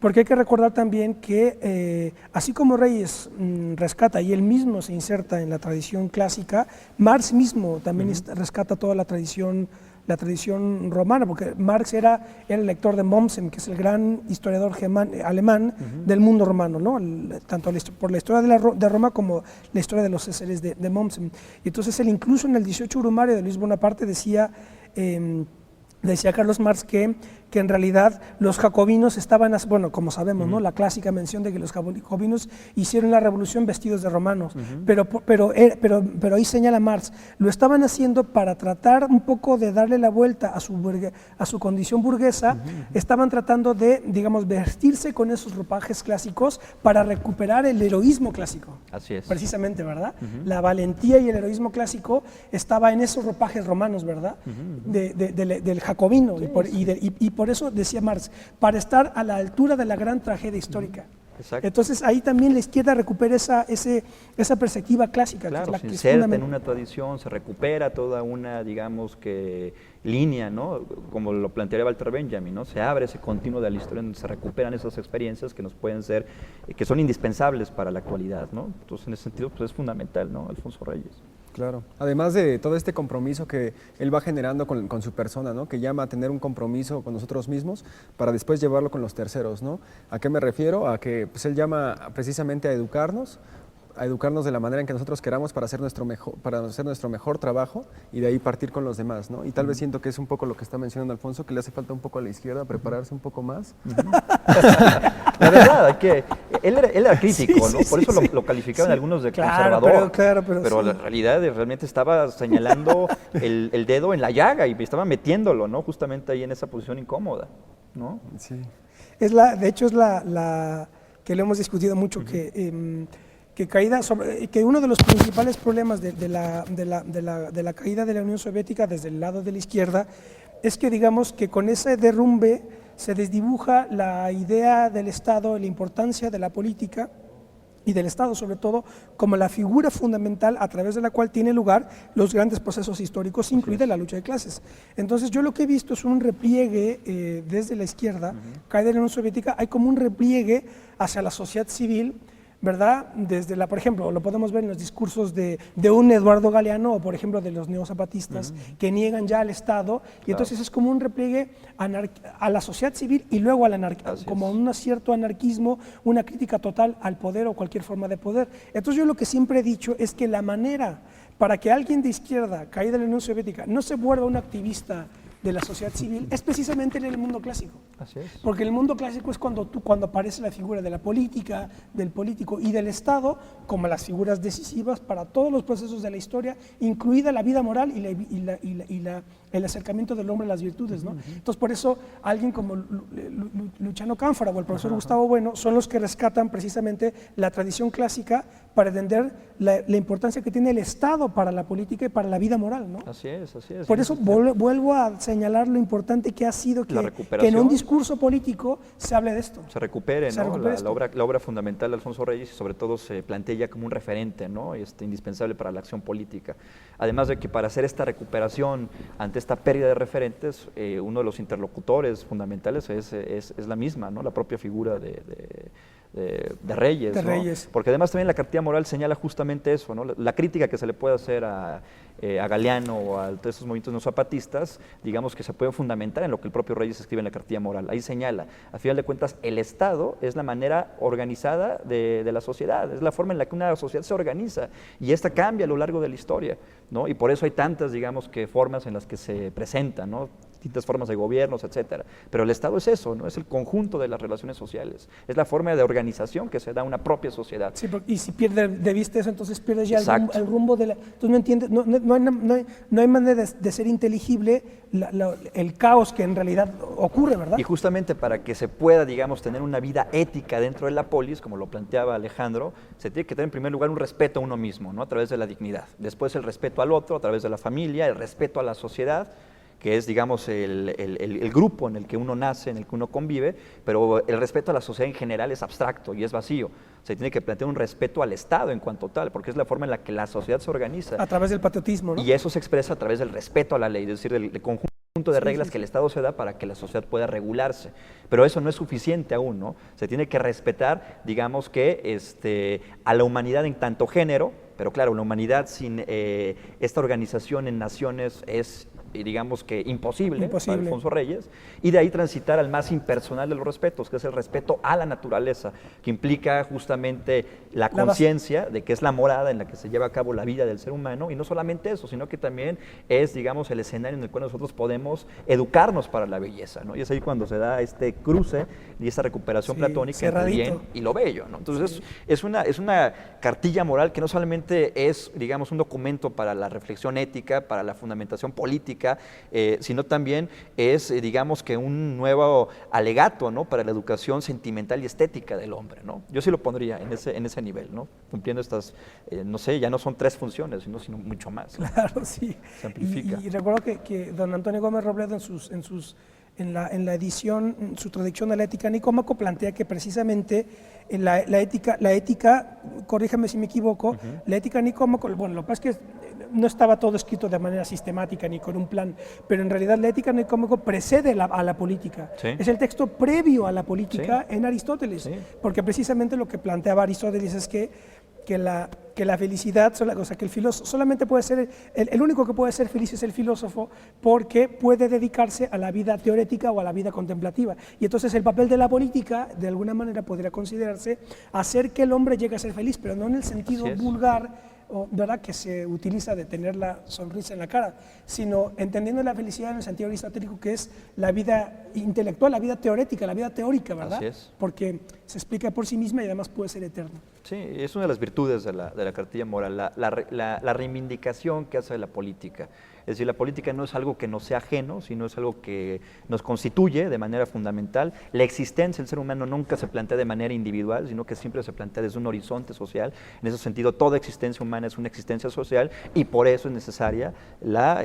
hay que recordar también que así como Reyes rescata y él mismo se inserta en la tradición clásica, Marx mismo también rescata toda la tradición romana, porque Marx era el lector de Mommsen, que es el gran historiador alemán del mundo romano, ¿no? Tanto por la historia de Roma como la historia de los Césares de Mommsen. Y entonces él incluso en el 18 Brumario de Luis Bonaparte decía Carlos Marx que en realidad los jacobinos estaban, bueno, como sabemos, ¿no? La clásica mención de que los jacobinos hicieron la revolución vestidos de romanos, pero ahí señala Marx, lo estaban haciendo para tratar un poco de darle la vuelta a su condición burguesa, estaban tratando de, digamos, vestirse con esos ropajes clásicos para recuperar el heroísmo clásico. Así es. Precisamente, ¿verdad? La valentía y el heroísmo clásico estaba en esos ropajes romanos, ¿verdad? Del jacobino, y por eso decía Marx, para estar a la altura de la gran tragedia histórica. Exacto. Entonces ahí también la izquierda recupera esa perspectiva clásica. Claro, que es la se que inserta en una tradición, se recupera toda una, digamos que, línea, ¿no? Como lo plantearía Walter Benjamin, ¿no? Se abre ese continuo de la historia donde se recuperan esas experiencias que nos pueden ser, que son indispensables para la actualidad, ¿no? Entonces, en ese sentido, pues es fundamental, ¿no? Alfonso Reyes. Claro. Además de todo este compromiso que él va generando con su persona, ¿no? Que llama a tener un compromiso con nosotros mismos para después llevarlo con los terceros, ¿no? ¿A qué me refiero? A que pues, él llama precisamente a educarnos de la manera en que nosotros queramos para hacer nuestro mejor trabajo y de ahí partir con los demás, ¿no? Y tal vez siento que es un poco lo que está mencionando Alfonso, que le hace falta un poco a la izquierda prepararse un poco más. La verdad, él era crítico, ¿no? Por eso lo calificaban algunos de conservador, pero la realidad realmente estaba señalando el dedo en la llaga y estaba metiéndolo, ¿no? Justamente ahí en esa posición incómoda, ¿no? Sí. De hecho es la que lo hemos discutido mucho, que uno de los principales problemas de la caída de la Unión Soviética desde el lado de la izquierda es que, digamos, que con ese derrumbe se desdibuja la idea del Estado, la importancia de la política y del Estado sobre todo, como la figura fundamental a través de la cual tiene lugar los grandes procesos históricos, incluida la lucha de clases. Entonces yo lo que he visto es un repliegue desde la izquierda, caída de la Unión Soviética, hay como un repliegue hacia la sociedad civil, ¿verdad? Por ejemplo, lo podemos ver en los discursos de un Eduardo Galeano o, por ejemplo, de los neozapatistas que niegan ya al Estado, y entonces es como un repliegue a la sociedad civil y luego a la anarquía, como un cierto anarquismo, una crítica total al poder o cualquier forma de poder. Entonces yo lo que siempre he dicho es que la manera para que alguien de izquierda, caída de la Unión Soviética, no se vuelva un activista de la sociedad civil es precisamente en el mundo clásico. Así es. Porque el mundo clásico es cuando aparece la figura de la política, del político y del Estado como las figuras decisivas para todos los procesos de la historia, incluida la vida moral y el acercamiento del hombre a las virtudes, ¿no? Entonces, por eso, alguien como Luciano Cánfora o el profesor Gustavo Bueno son los que rescatan precisamente la tradición clásica para entender la importancia que tiene el Estado para la política y para la vida moral, ¿no? Así es, así es. Por eso vuelvo a señalar lo importante que ha sido que en un discurso político se hable de esto. Se recupere, ¿no? La obra fundamental de Alfonso Reyes y sobre todo se plantea ya como un referente, ¿no? Indispensable para la acción política. Además de que para hacer esta recuperación ante esta pérdida de referentes, uno de los interlocutores fundamentales es la misma, ¿no? La propia figura de Reyes, de ¿no? Reyes. Porque además también la cartilla moral señala justamente eso, ¿no? La crítica que se le puede hacer a Galeano o a todos esos movimientos no zapatistas, digamos que se puede fundamentar en lo que el propio Reyes escribe en la cartilla moral. Ahí señala, a final de cuentas, el Estado es la manera organizada de la sociedad, es la forma en la que una sociedad se organiza y esta cambia a lo largo de la historia, ¿no? Y por eso hay tantas, digamos, que formas en las que se presenta, ¿no? distintas formas de gobiernos, etcétera. Pero el Estado es eso, ¿no? Es el conjunto de las relaciones sociales, es la forma de organización que se da a una propia sociedad. Sí, y si pierdes de vista eso, entonces pierdes ya el Exacto. rumbo de la... Entonces no entiendes, no hay manera de ser inteligible el caos que en realidad ocurre, ¿verdad? Y justamente para que se pueda, digamos, tener una vida ética dentro de la polis, como lo planteaba Alejandro, se tiene que tener en primer lugar un respeto a uno mismo, ¿no? A través de la dignidad. Después el respeto al otro, a través de la familia, el respeto a la sociedad, que es, digamos, el grupo en el que uno nace, en el que uno convive, pero el respeto a la sociedad en general es abstracto y es vacío. Se tiene que plantear un respeto al Estado en cuanto tal, porque es la forma en la que la sociedad se organiza. A través del patriotismo, ¿no? Y eso se expresa a través del respeto a la ley, es decir, del conjunto de reglas que el Estado se da para que la sociedad pueda regularse. Pero eso no es suficiente aún, ¿no? Se tiene que respetar, digamos que a la humanidad en tanto género, pero claro, la humanidad sin esta organización en naciones es, digamos que imposible para Alfonso Reyes, y de ahí transitar al más impersonal de los respetos, que es el respeto a la naturaleza, que implica justamente la conciencia de que es la morada en la que se lleva a cabo la vida del ser humano, y no solamente eso, sino que también es, digamos, el escenario en el cual nosotros podemos educarnos para la belleza, ¿no? Y es ahí cuando se da este cruce y esta recuperación platónica entre el bien y lo bello, ¿no? Entonces es una cartilla moral que no solamente es, digamos, un documento para la reflexión ética, para la fundamentación política, sino también es, digamos, que un nuevo alegato, ¿no? Para la educación sentimental y estética del hombre, ¿no? Yo sí lo pondría en ese nivel, ¿no? Cumpliendo estas, no sé, ya no son 3 funciones, sino mucho más, ¿no? Claro, sí. Se amplifica. Y recuerdo que don Antonio Gómez Robledo en la edición, en su traducción de la Ética Nicómaco, plantea que precisamente la ética, corríjame si me equivoco, la Ética Nicómaco, bueno, lo que pasa es que no estaba todo escrito de manera sistemática ni con un plan, pero en realidad la Ética Nicómaco precede a la política. Sí. Es el texto previo a la política en Aristóteles, porque precisamente lo que planteaba Aristóteles es que la felicidad, o sea, que el filósofo solamente puede ser, el único que puede ser feliz es el filósofo, porque puede dedicarse a la vida teórica o a la vida contemplativa. Y entonces el papel de la política, de alguna manera, podría considerarse hacer que el hombre llegue a ser feliz, pero no en el sentido vulgar, ¿verdad?, que se utiliza de tener la sonrisa en la cara, sino entendiendo la felicidad en el sentido aristotélico, que es la vida intelectual, la vida teórica, la vida teórica, ¿verdad? Así es. Porque se explica por sí misma y además puede ser eterna. Sí, es una de las virtudes de la cartilla moral, la reivindicación que hace la política. Es decir, la política no es algo que nos sea ajeno, sino es algo que nos constituye de manera fundamental. La existencia del ser humano nunca se plantea de manera individual, sino que siempre se plantea desde un horizonte social. En ese sentido, toda existencia humana es una existencia social y por eso es necesaria la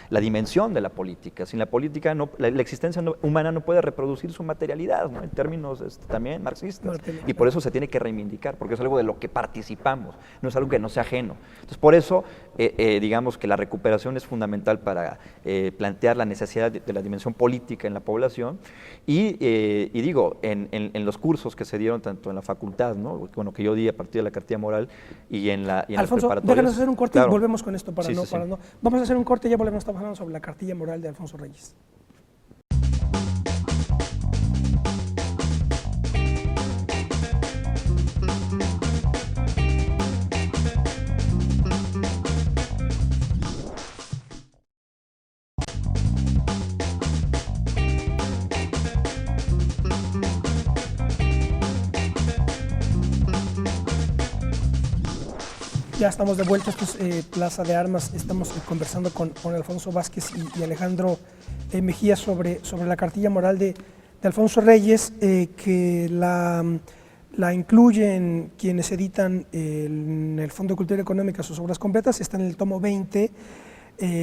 dimensión de la política. Sin la política, la existencia humana no puede reproducir su materialidad, ¿no?, en términos también marxistas. Y por eso se tiene que reivindicar, porque es algo de lo que participamos, no es algo que no sea ajeno. Entonces, por eso, digamos que la recuperación es fundamental para plantear la necesidad de la dimensión política en la población y digo, en los cursos que se dieron tanto en la facultad, ¿no?, bueno, que yo di a partir de la cartilla moral y en las preparatorias. Déjanos hacer un corte, claro. Y volvemos con esto para Sí, no. sí, sí. Vamos a hacer un corte y ya volvemos, estamos hablando sobre la cartilla moral de Alfonso Reyes. Ya estamos de vuelta, esto es Plaza de Armas, estamos conversando con Alfonso Vázquez y Alejandro Mejía sobre la cartilla moral de Alfonso Reyes, que la incluyen quienes editan en el Fondo de Cultura Económica sus obras completas, está en el tomo 20,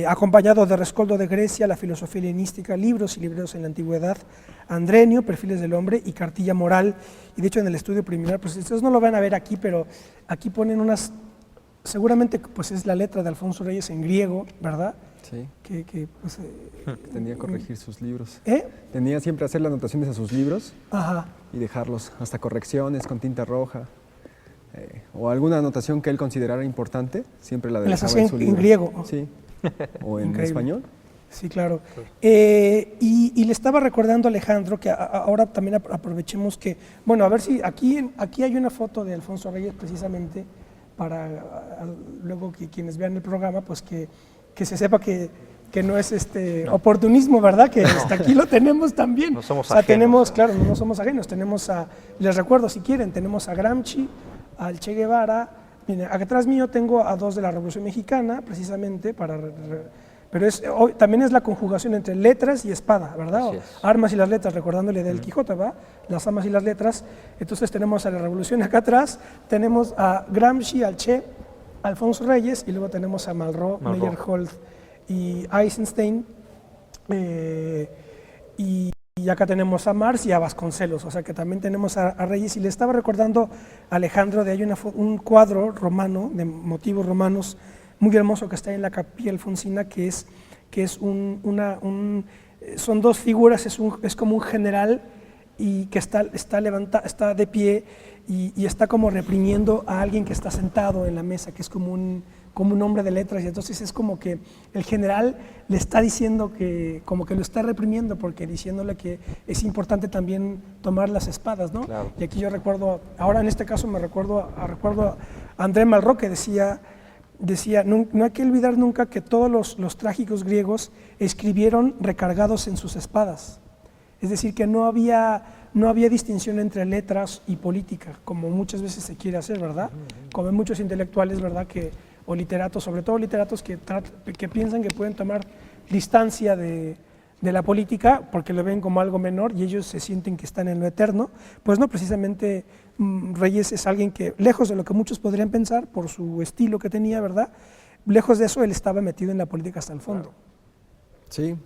acompañado de Rescoldo de Grecia, La filosofía helenística, libros y libreros en la antigüedad, Andrenio, Perfiles del hombre y Cartilla moral. Y de hecho en el estudio preliminar, pues ustedes no lo van a ver aquí, pero aquí ponen unas... Seguramente pues es la letra de Alfonso Reyes en griego, ¿verdad? Sí. Pues, Tenía que corregir sus libros. ¿Eh? Tenía siempre hacer las anotaciones a sus libros. Ajá. Y dejarlos hasta correcciones con tinta roja. O alguna anotación que él considerara importante, siempre la dejaba hacía en su libro. en griego. Sí. O en Increíble. español. Sí, claro. Y le estaba recordando a Alejandro que ahora también aprovechemos que, bueno, a ver si aquí hay una foto de Alfonso Reyes precisamente para luego que quienes vean el programa, pues que se sepa que que no es oportunismo, ¿verdad? Que hasta aquí lo tenemos también. No somos o sea, ajenos. tenemos, claro, no somos ajenos, tenemos les recuerdo si quieren, tenemos a Gramsci, al Che Guevara. Miren, acá atrás mío tengo a dos de la Revolución Mexicana, precisamente, pero también es la conjugación entre letras y espada, ¿verdad? Así es. Armas y las letras, recordándole del Quijote, ¿va? Las armas y las letras. Entonces tenemos a la Revolución acá atrás, tenemos a Gramsci, al Che, Alfonso Reyes, y luego tenemos a Malraux, Meyerhold y Eisenstein, y acá tenemos a Marx y a Vasconcelos, o sea que también tenemos a Reyes. Y le estaba recordando a Alejandro, de ahí un cuadro romano, de motivos romanos, muy hermoso, que está en la Capilla Alfonsina, que son dos figuras, es como un general y que está de pie y está como reprimiendo a alguien que está sentado en la mesa, que es como un hombre de letras, y entonces es como que el general le está diciendo como que lo está reprimiendo, porque diciéndole que es importante también tomar las espadas, ¿no? Claro. Y aquí yo recuerdo, ahora en este caso me recuerdo a André Malraux, que decía, no hay que olvidar nunca que todos los trágicos griegos escribieron recargados en sus espadas. Es decir, que no había distinción entre letras y política, como muchas veces se quiere hacer, ¿verdad? Como hay muchos intelectuales, ¿verdad? O literatos, sobre todo literatos que piensan que pueden tomar distancia de la política porque lo ven como algo menor y ellos se sienten que están en lo eterno. Pues no, precisamente Reyes es alguien que, lejos de lo que muchos podrían pensar por su estilo que tenía, ¿verdad? Lejos de eso, él estaba metido en la política hasta el fondo. Sí,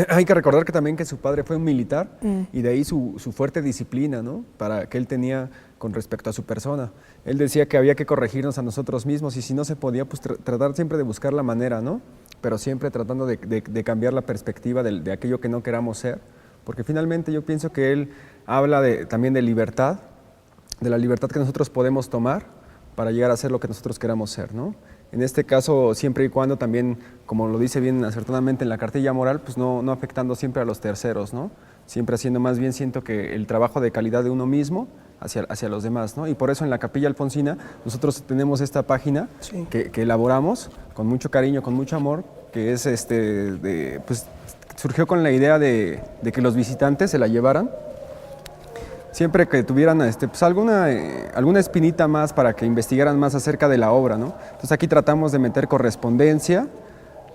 hay que recordar que también que su padre fue un militar y de ahí su fuerte disciplina, ¿no? Que él tenía con respecto a su persona. Él decía que había que corregirnos a nosotros mismos y si no se podía, pues tratar siempre de buscar la manera, ¿no? Pero siempre tratando de cambiar la perspectiva de aquello que no queramos ser, porque finalmente yo pienso que él habla también de libertad, de la libertad que nosotros podemos tomar para llegar a ser lo que nosotros queramos ser, ¿no? En este caso, siempre y cuando también, como lo dice bien acertadamente en la cartilla moral, pues no afectando siempre a los terceros, ¿no? Siempre haciendo más bien, siento que el trabajo de calidad de uno mismo hacia los demás, ¿no? Y por eso en la Capilla Alfonsina nosotros tenemos esta página Sí. que elaboramos con mucho cariño, con mucho amor, que es pues surgió con la idea de que los visitantes se la llevaran siempre que tuvieran pues alguna espinita más para que investigaran más acerca de la obra, ¿no? Entonces aquí tratamos de meter correspondencia,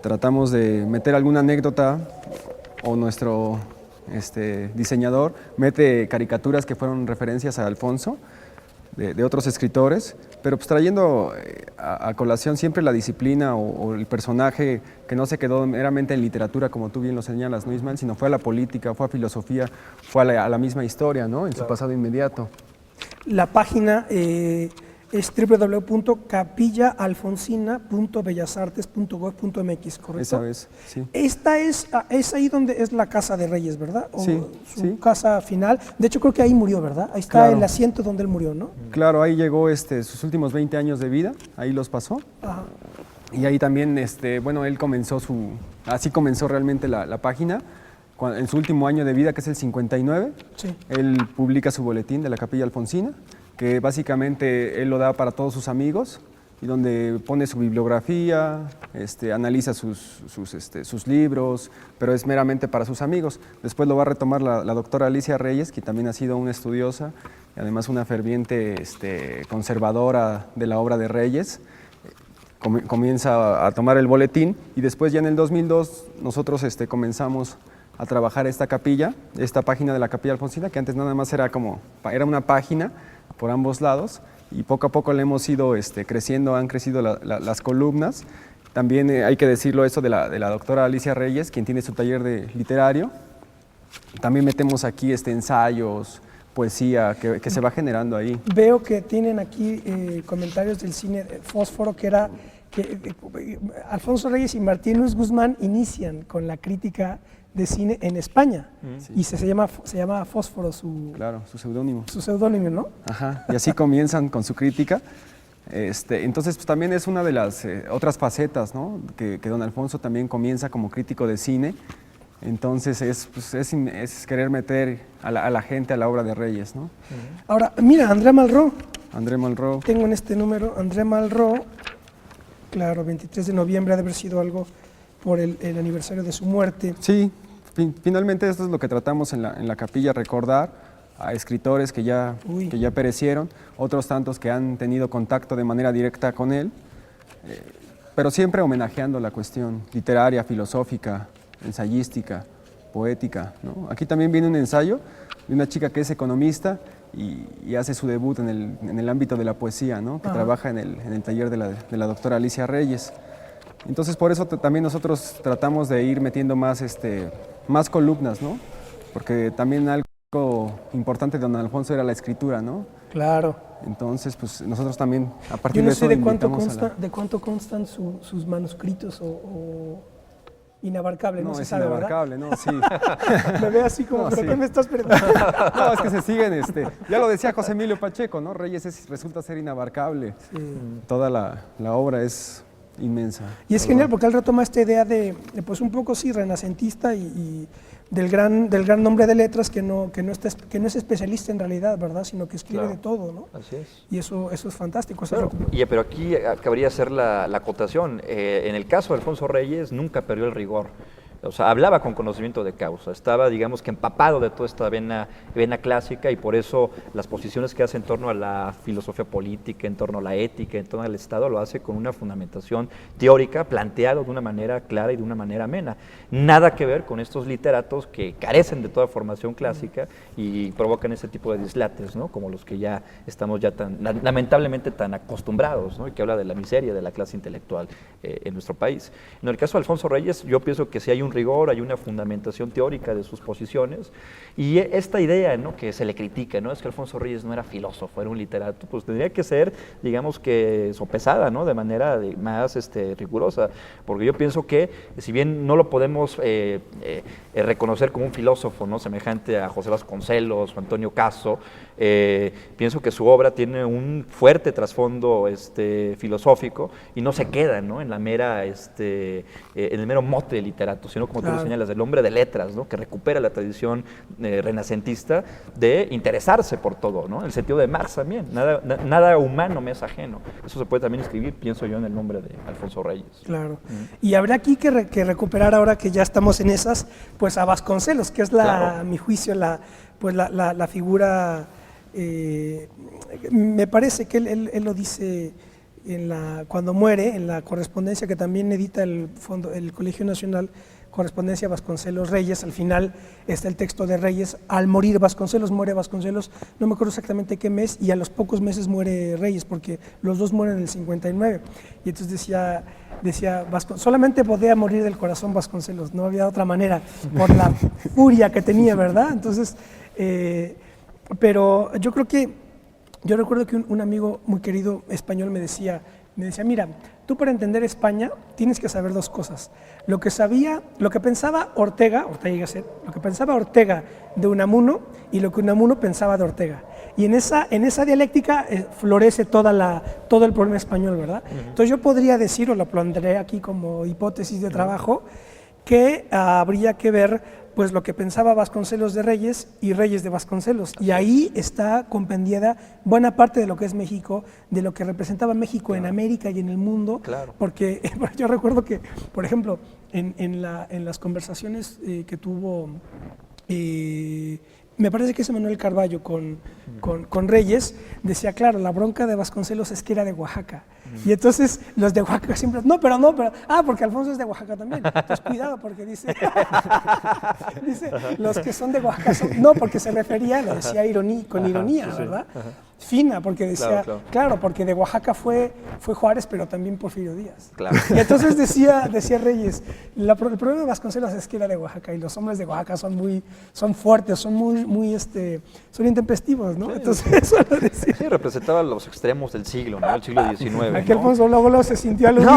tratamos de meter alguna anécdota o nuestro diseñador mete caricaturas que fueron referencias a Alfonso de otros escritores, pero pues trayendo a colación siempre la disciplina o el personaje que no se quedó meramente en literatura, como tú bien lo señalas, ¿no, Ismael? Sino fue a la política, fue a filosofía, fue a la misma historia, ¿no? En su pasado inmediato. La página es www.capillaalfonsina.bellasartes.gov.mx, ¿correcto? Esa es, sí. Esta es ahí donde es la casa de Reyes, ¿verdad? O sí, su casa final. De hecho, creo que ahí murió, ¿verdad? Ahí está el asiento donde él murió, ¿no? Claro, ahí llegó sus últimos 20 años de vida, ahí los pasó. Ajá. Y ahí también, él comenzó así comenzó realmente la página. En su último año de vida, que es el 59, sí. Él publica su boletín de la Capilla Alfonsina, que básicamente él lo da para todos sus amigos y donde pone su bibliografía, analiza sus libros, pero es meramente para sus amigos. Después lo va a retomar la doctora Alicia Reyes, que también ha sido una estudiosa y además una ferviente conservadora de la obra de Reyes. Comienza a tomar el boletín y después ya en el 2002 nosotros comenzamos a trabajar esta página de la Capilla Alfonsina, que antes nada más era una página por ambos lados y poco a poco le hemos ido creciendo, han crecido las columnas. También hay que decirlo eso de la doctora Alicia Reyes, quien tiene su taller de literario. También metemos aquí ensayos, poesía que se va generando ahí. Veo que tienen aquí comentarios del cine Fósforo, que Alfonso Reyes y Martín Luis Guzmán inician con la crítica de cine en España, sí. Y se llama Fósforo su seudónimo. Su seudónimo, ¿no? Ajá, y así comienzan con su crítica. Entonces, pues, también es una de las otras facetas, ¿no? Que don Alfonso también comienza como crítico de cine. Entonces, es querer meter a la gente a la obra de Reyes, ¿no? Ahora, mira, André Malraux. Tengo en este número, André Malraux, claro, 23 de noviembre, ha de haber sido algo por el aniversario de su muerte. Sí, finalmente esto es lo que tratamos en la capilla, recordar a escritores que ya perecieron, otros tantos que han tenido contacto de manera directa con él, pero siempre homenajeando la cuestión literaria, filosófica, ensayística, poética, ¿no? Aquí también viene un ensayo de una chica que es economista y hace su debut en el ámbito de la poesía, ¿no? Que trabaja en el taller de la doctora Alicia Reyes. Entonces, por eso también nosotros tratamos de ir metiendo más columnas, ¿no? Porque también algo importante de don Alfonso era la escritura, ¿no? Claro. Entonces, pues nosotros también, a partir Yo no de eso, sé de cuánto constan sus manuscritos o inabarcable, no se sabe, inabarcable, ¿verdad? ¿no? Sí. Me ve así como, No, ¿pero sí. qué me estás preguntando? No, es que se siguen, ya lo decía José Emilio Pacheco, ¿no? Reyes resulta ser inabarcable. Sí. Toda la obra es inmensa. Y es genial porque él retoma esta idea de pues un poco sí renacentista y del gran nombre de letras que no es especialista en realidad, ¿verdad? Sino que escribe de todo, ¿no? Así es. Y eso es fantástico. Claro. Pero aquí cabría hacer la acotación. En el caso de Alfonso Reyes nunca perdió el rigor. O sea, hablaba con conocimiento de causa, estaba, digamos que empapado de toda esta vena clásica, y por eso las posiciones que hace en torno a la filosofía política, en torno a la ética, en torno al Estado, lo hace con una fundamentación teórica, planteado de una manera clara y de una manera amena. Nada que ver con estos literatos que carecen de toda formación clásica y provocan ese tipo de dislates, ¿no? Como los que ya estamos lamentablemente tan acostumbrados, ¿no? Y que habla de la miseria de la clase intelectual en nuestro país. En el caso de Alfonso Reyes, yo pienso que sí hay un rigor, hay una fundamentación teórica de sus posiciones, y esta idea, ¿no?, que se le critica, ¿no?, es que Alfonso Reyes no era filósofo, era un literato, pues tendría que ser, digamos que sopesada, ¿no?, de manera más rigurosa, porque yo pienso que, si bien no lo podemos reconocer como un filósofo, ¿no?, semejante a José Vasconcelos o Antonio Caso, pienso que su obra tiene un fuerte trasfondo filosófico y no se queda, ¿no?, en la mera en el mero mote de literato, sino, como tú lo señalas, del hombre de letras, ¿no?, que recupera la tradición renacentista de interesarse por todo, ¿no?, en el sentido de Marx también, nada humano me es ajeno. Eso se puede también escribir, pienso yo, en el nombre de Alfonso Reyes. Claro. Y habrá aquí que recuperar, ahora que ya estamos en esas, pues a Vasconcelos, que es a mi juicio, la figura, me parece que él lo dice cuando muere, en la correspondencia que también edita el Colegio Nacional, correspondencia Vasconcelos Reyes. Al final está el texto de Reyes. Al morir Vasconcelos, muere Vasconcelos, no me acuerdo exactamente qué mes, y a los pocos meses muere Reyes, porque los dos mueren en el 59. Y entonces decía solamente podía morir del corazón Vasconcelos, no había otra manera, por la furia que tenía, ¿verdad? Entonces, pero yo recuerdo que un amigo muy querido español me decía, mira, tú para entender España tienes que saber dos cosas. Lo que pensaba Ortega y Gasset, lo que pensaba Ortega de Unamuno y lo que Unamuno pensaba de Ortega. Y en esa dialéctica florece todo el problema español, ¿verdad? Entonces yo podría decir, o lo plantearé aquí como hipótesis de trabajo, que habría que ver pues lo que pensaba Vasconcelos de Reyes y Reyes de Vasconcelos, y ahí está compendiada buena parte de lo que es México, de lo que representaba México en América y en el mundo, porque yo recuerdo que, por ejemplo, en las conversaciones que tuvo, me parece que es Manuel Carballo con Reyes, decía, claro, la bronca de Vasconcelos es que era de Oaxaca. Y entonces los de Oaxaca siempre, porque Alfonso es de Oaxaca también. Entonces cuidado, porque dice los que son de Oaxaca porque se refería, lo decía con ironía, ¿verdad? Fina, porque decía, claro, porque de Oaxaca fue Juárez, pero también Porfirio Díaz. Claro. Y entonces decía Reyes, el problema de Vasconcelos es que era de Oaxaca, y los hombres de Oaxaca son fuertes, son son intempestivos, ¿no? Sí. Entonces eso lo decía. Sí, representaba los extremos del siglo, ¿no? El siglo XIX. Aquí Alfonso luego se sintió aludido.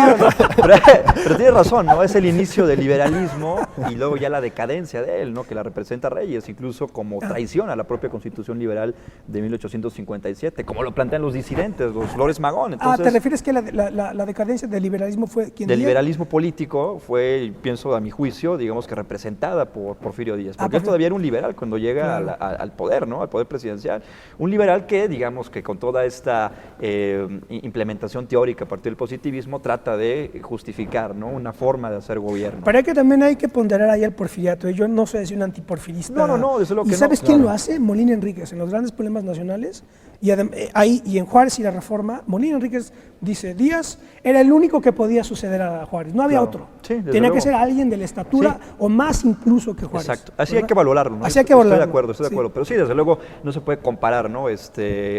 Pero tiene razón, ¿no? Es el inicio del liberalismo y luego ya la decadencia de él, ¿no? Que la representa Reyes, incluso como traición a la propia Constitución Liberal de 1856. 57, como lo plantean los disidentes, los Flores Magón. Entonces, ¿te refieres que la decadencia del liberalismo fue quien del liberalismo político fue, pienso a mi juicio, digamos que representada por Porfirio Díaz, porque él todavía era un liberal cuando llega al poder, ¿no? Al poder presidencial. Un liberal que, digamos que con toda esta implementación teórica a partir del positivismo, trata de justificar, ¿no? Una forma de hacer gobierno. Pero que también hay que ponderar ahí el porfiriato. Yo no soy un antiporfirista. No, desde luego que no. ¿Y sabes quién lo hace? Molina Enríquez, en los grandes problemas nacionales. Y en Juárez y la Reforma, Molina Enríquez dice, Díaz era el único que podía suceder a Juárez, no había otro. Sí, tenía que ser alguien de la estatura o más incluso que Juárez. Exacto, así ¿verdad? Hay que valorarlo, ¿no? Así hay que valorarlo. Estoy de acuerdo, pero sí, desde luego no se puede comparar, ¿no?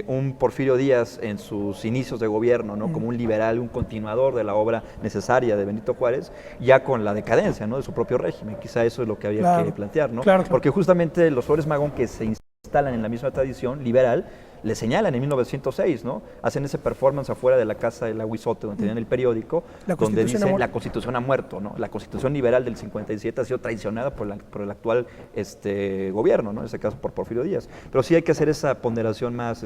Un Porfirio Díaz en sus inicios de gobierno, ¿no? Como un liberal, un continuador de la obra necesaria de Benito Juárez, ya con la decadencia, ¿no? De su propio régimen. Quizá eso es lo que había que plantear, ¿no? Porque justamente los Flores Magón que se instalan en la misma tradición liberal, le señalan en 1906, ¿no? Hacen ese performance afuera de la casa del Aguizote, donde tenían el periódico, donde dicen la Constitución ha muerto, ¿no? La Constitución liberal del 57 ha sido traicionada por el actual gobierno, ¿no? En este caso por Porfirio Díaz. Pero sí hay que hacer esa ponderación más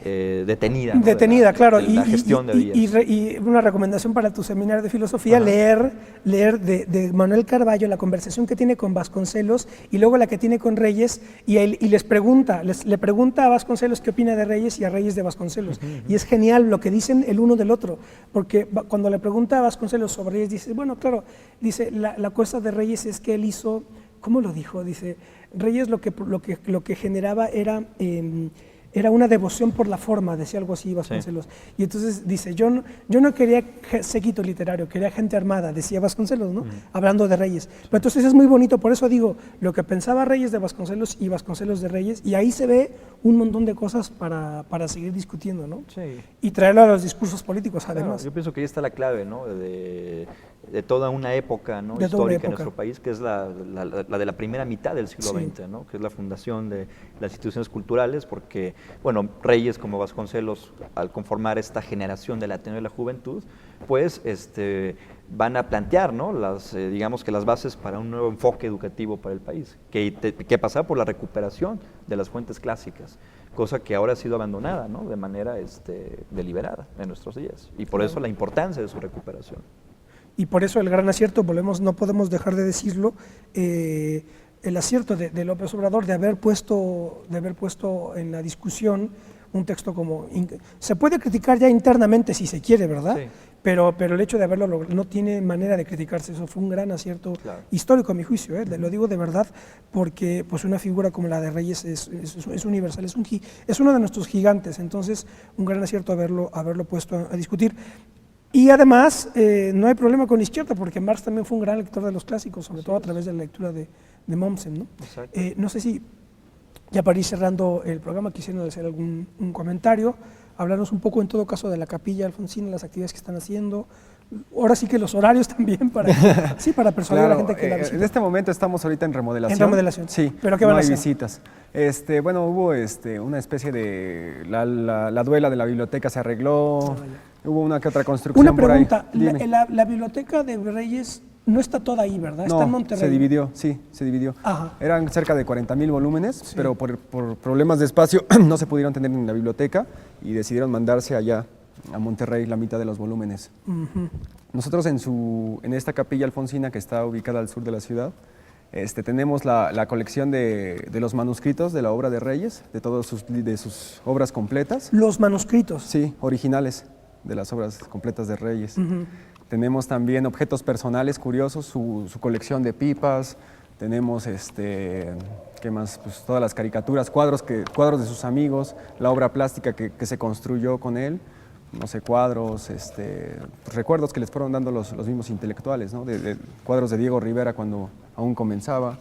detenida, ¿no? Detenida, claro. De la gestión de Díaz. Y una recomendación para tu seminario de filosofía, leer de Manuel Carballo la conversación que tiene con Vasconcelos y luego la que tiene con Reyes, y le pregunta a Vasconcelos qué opina de Reyes y a Reyes de Vasconcelos. Y es genial lo que dicen el uno del otro, porque cuando le pregunta a Vasconcelos sobre Reyes, dice, bueno, claro, dice, la cosa de Reyes es que él hizo, ¿cómo lo dijo? Dice, Reyes lo que generaba era una devoción por la forma, decía algo así Vasconcelos. Sí. Y entonces dice, yo no quería séquito literario, quería gente armada, decía Vasconcelos, ¿no? Hablando de Reyes. Pero entonces es muy bonito, por eso digo, lo que pensaba Reyes de Vasconcelos y Vasconcelos de Reyes, y ahí se ve un montón de cosas para seguir discutiendo, ¿no? Sí. Y traerlo a los discursos políticos, además. Yo pienso que ahí está la clave, ¿no? De toda una época, ¿no? Histórica en nuestro país, que es la de la primera mitad del siglo XX, ¿no? Que es la fundación de las instituciones culturales, porque, bueno, Reyes como Vasconcelos, al conformar esta generación del Ateneo de la Juventud, pues van a plantear, ¿no? Digamos que las bases para un nuevo enfoque educativo para el país, que pasa por la recuperación de las fuentes clásicas, cosa que ahora ha sido abandonada, ¿no? De manera deliberada en nuestros días, y por eso la importancia de su recuperación. Y por eso el gran acierto, no podemos dejar de decirlo, el acierto de López Obrador de haber puesto en la discusión un texto como... Se puede criticar ya internamente si se quiere, ¿verdad? Sí. Pero el hecho de haberlo logrado no tiene manera de criticarse. Eso fue un gran acierto histórico a mi juicio, lo digo de verdad, porque pues una figura como la de Reyes es universal, es uno de nuestros gigantes. Entonces un gran acierto haberlo puesto a discutir. Y además no hay problema con la izquierda, porque Marx también fue un gran lector de los clásicos, sobre todo a través de la lectura de Mommsen, ¿no? No sé si ya para ir cerrando el programa quisieran hacer algún comentario, hablarnos un poco en todo caso de la Capilla Alfonsina, las actividades que están haciendo, ahora sí que los horarios también para persuadir a la gente que la visita. En este momento estamos ahorita en remodelación. En remodelación. Sí, ¿Pero qué van a hacer? Hay visitas. Bueno, hubo una especie de... La duela de la biblioteca se arregló, hubo una que otra construcción. Una pregunta, por ahí. La biblioteca de Reyes no está toda ahí, ¿verdad? Está en Monterrey. Se dividió. Ajá. Eran cerca de 40,000 volúmenes, pero por problemas de espacio no se pudieron tener en la biblioteca y decidieron mandarse allá a Monterrey la mitad de los volúmenes. Nosotros en esta capilla alfonsina que está ubicada al sur de la ciudad, tenemos la colección de los manuscritos de la obra de Reyes, de todas sus obras completas. ¿Los manuscritos? Sí, originales de las obras completas de Reyes. Tenemos también objetos personales curiosos, su colección de pipas, tenemos ¿qué más? Pues todas las caricaturas, cuadros de sus amigos, la obra plástica que se construyó con él, no sé, cuadros, recuerdos que les fueron dando los mismos intelectuales, ¿no? De cuadros de Diego Rivera cuando aún comenzaba,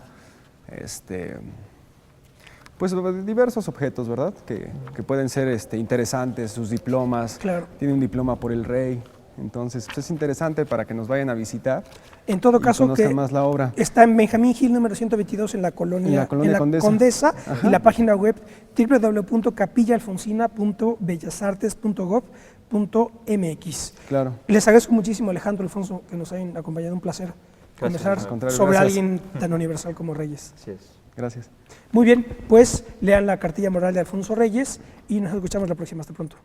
pues diversos objetos, ¿verdad? Que pueden ser interesantes, sus diplomas, claro. Tiene un diploma por el rey. Entonces, pues es interesante para que nos vayan a visitar. En todo caso, que más la obra. Está en Benjamín Gil número 122 en la colonia Condesa y la página web www.capillaalfonsina.bellasartes.gov.mx. Claro. Les agradezco muchísimo, Alejandro, Alfonso, que nos hayan acompañado. Un placer conversar sobre alguien tan universal como Reyes. Así es. Gracias. Muy bien, pues lean la cartilla moral de Alfonso Reyes y nos escuchamos la próxima. Hasta pronto.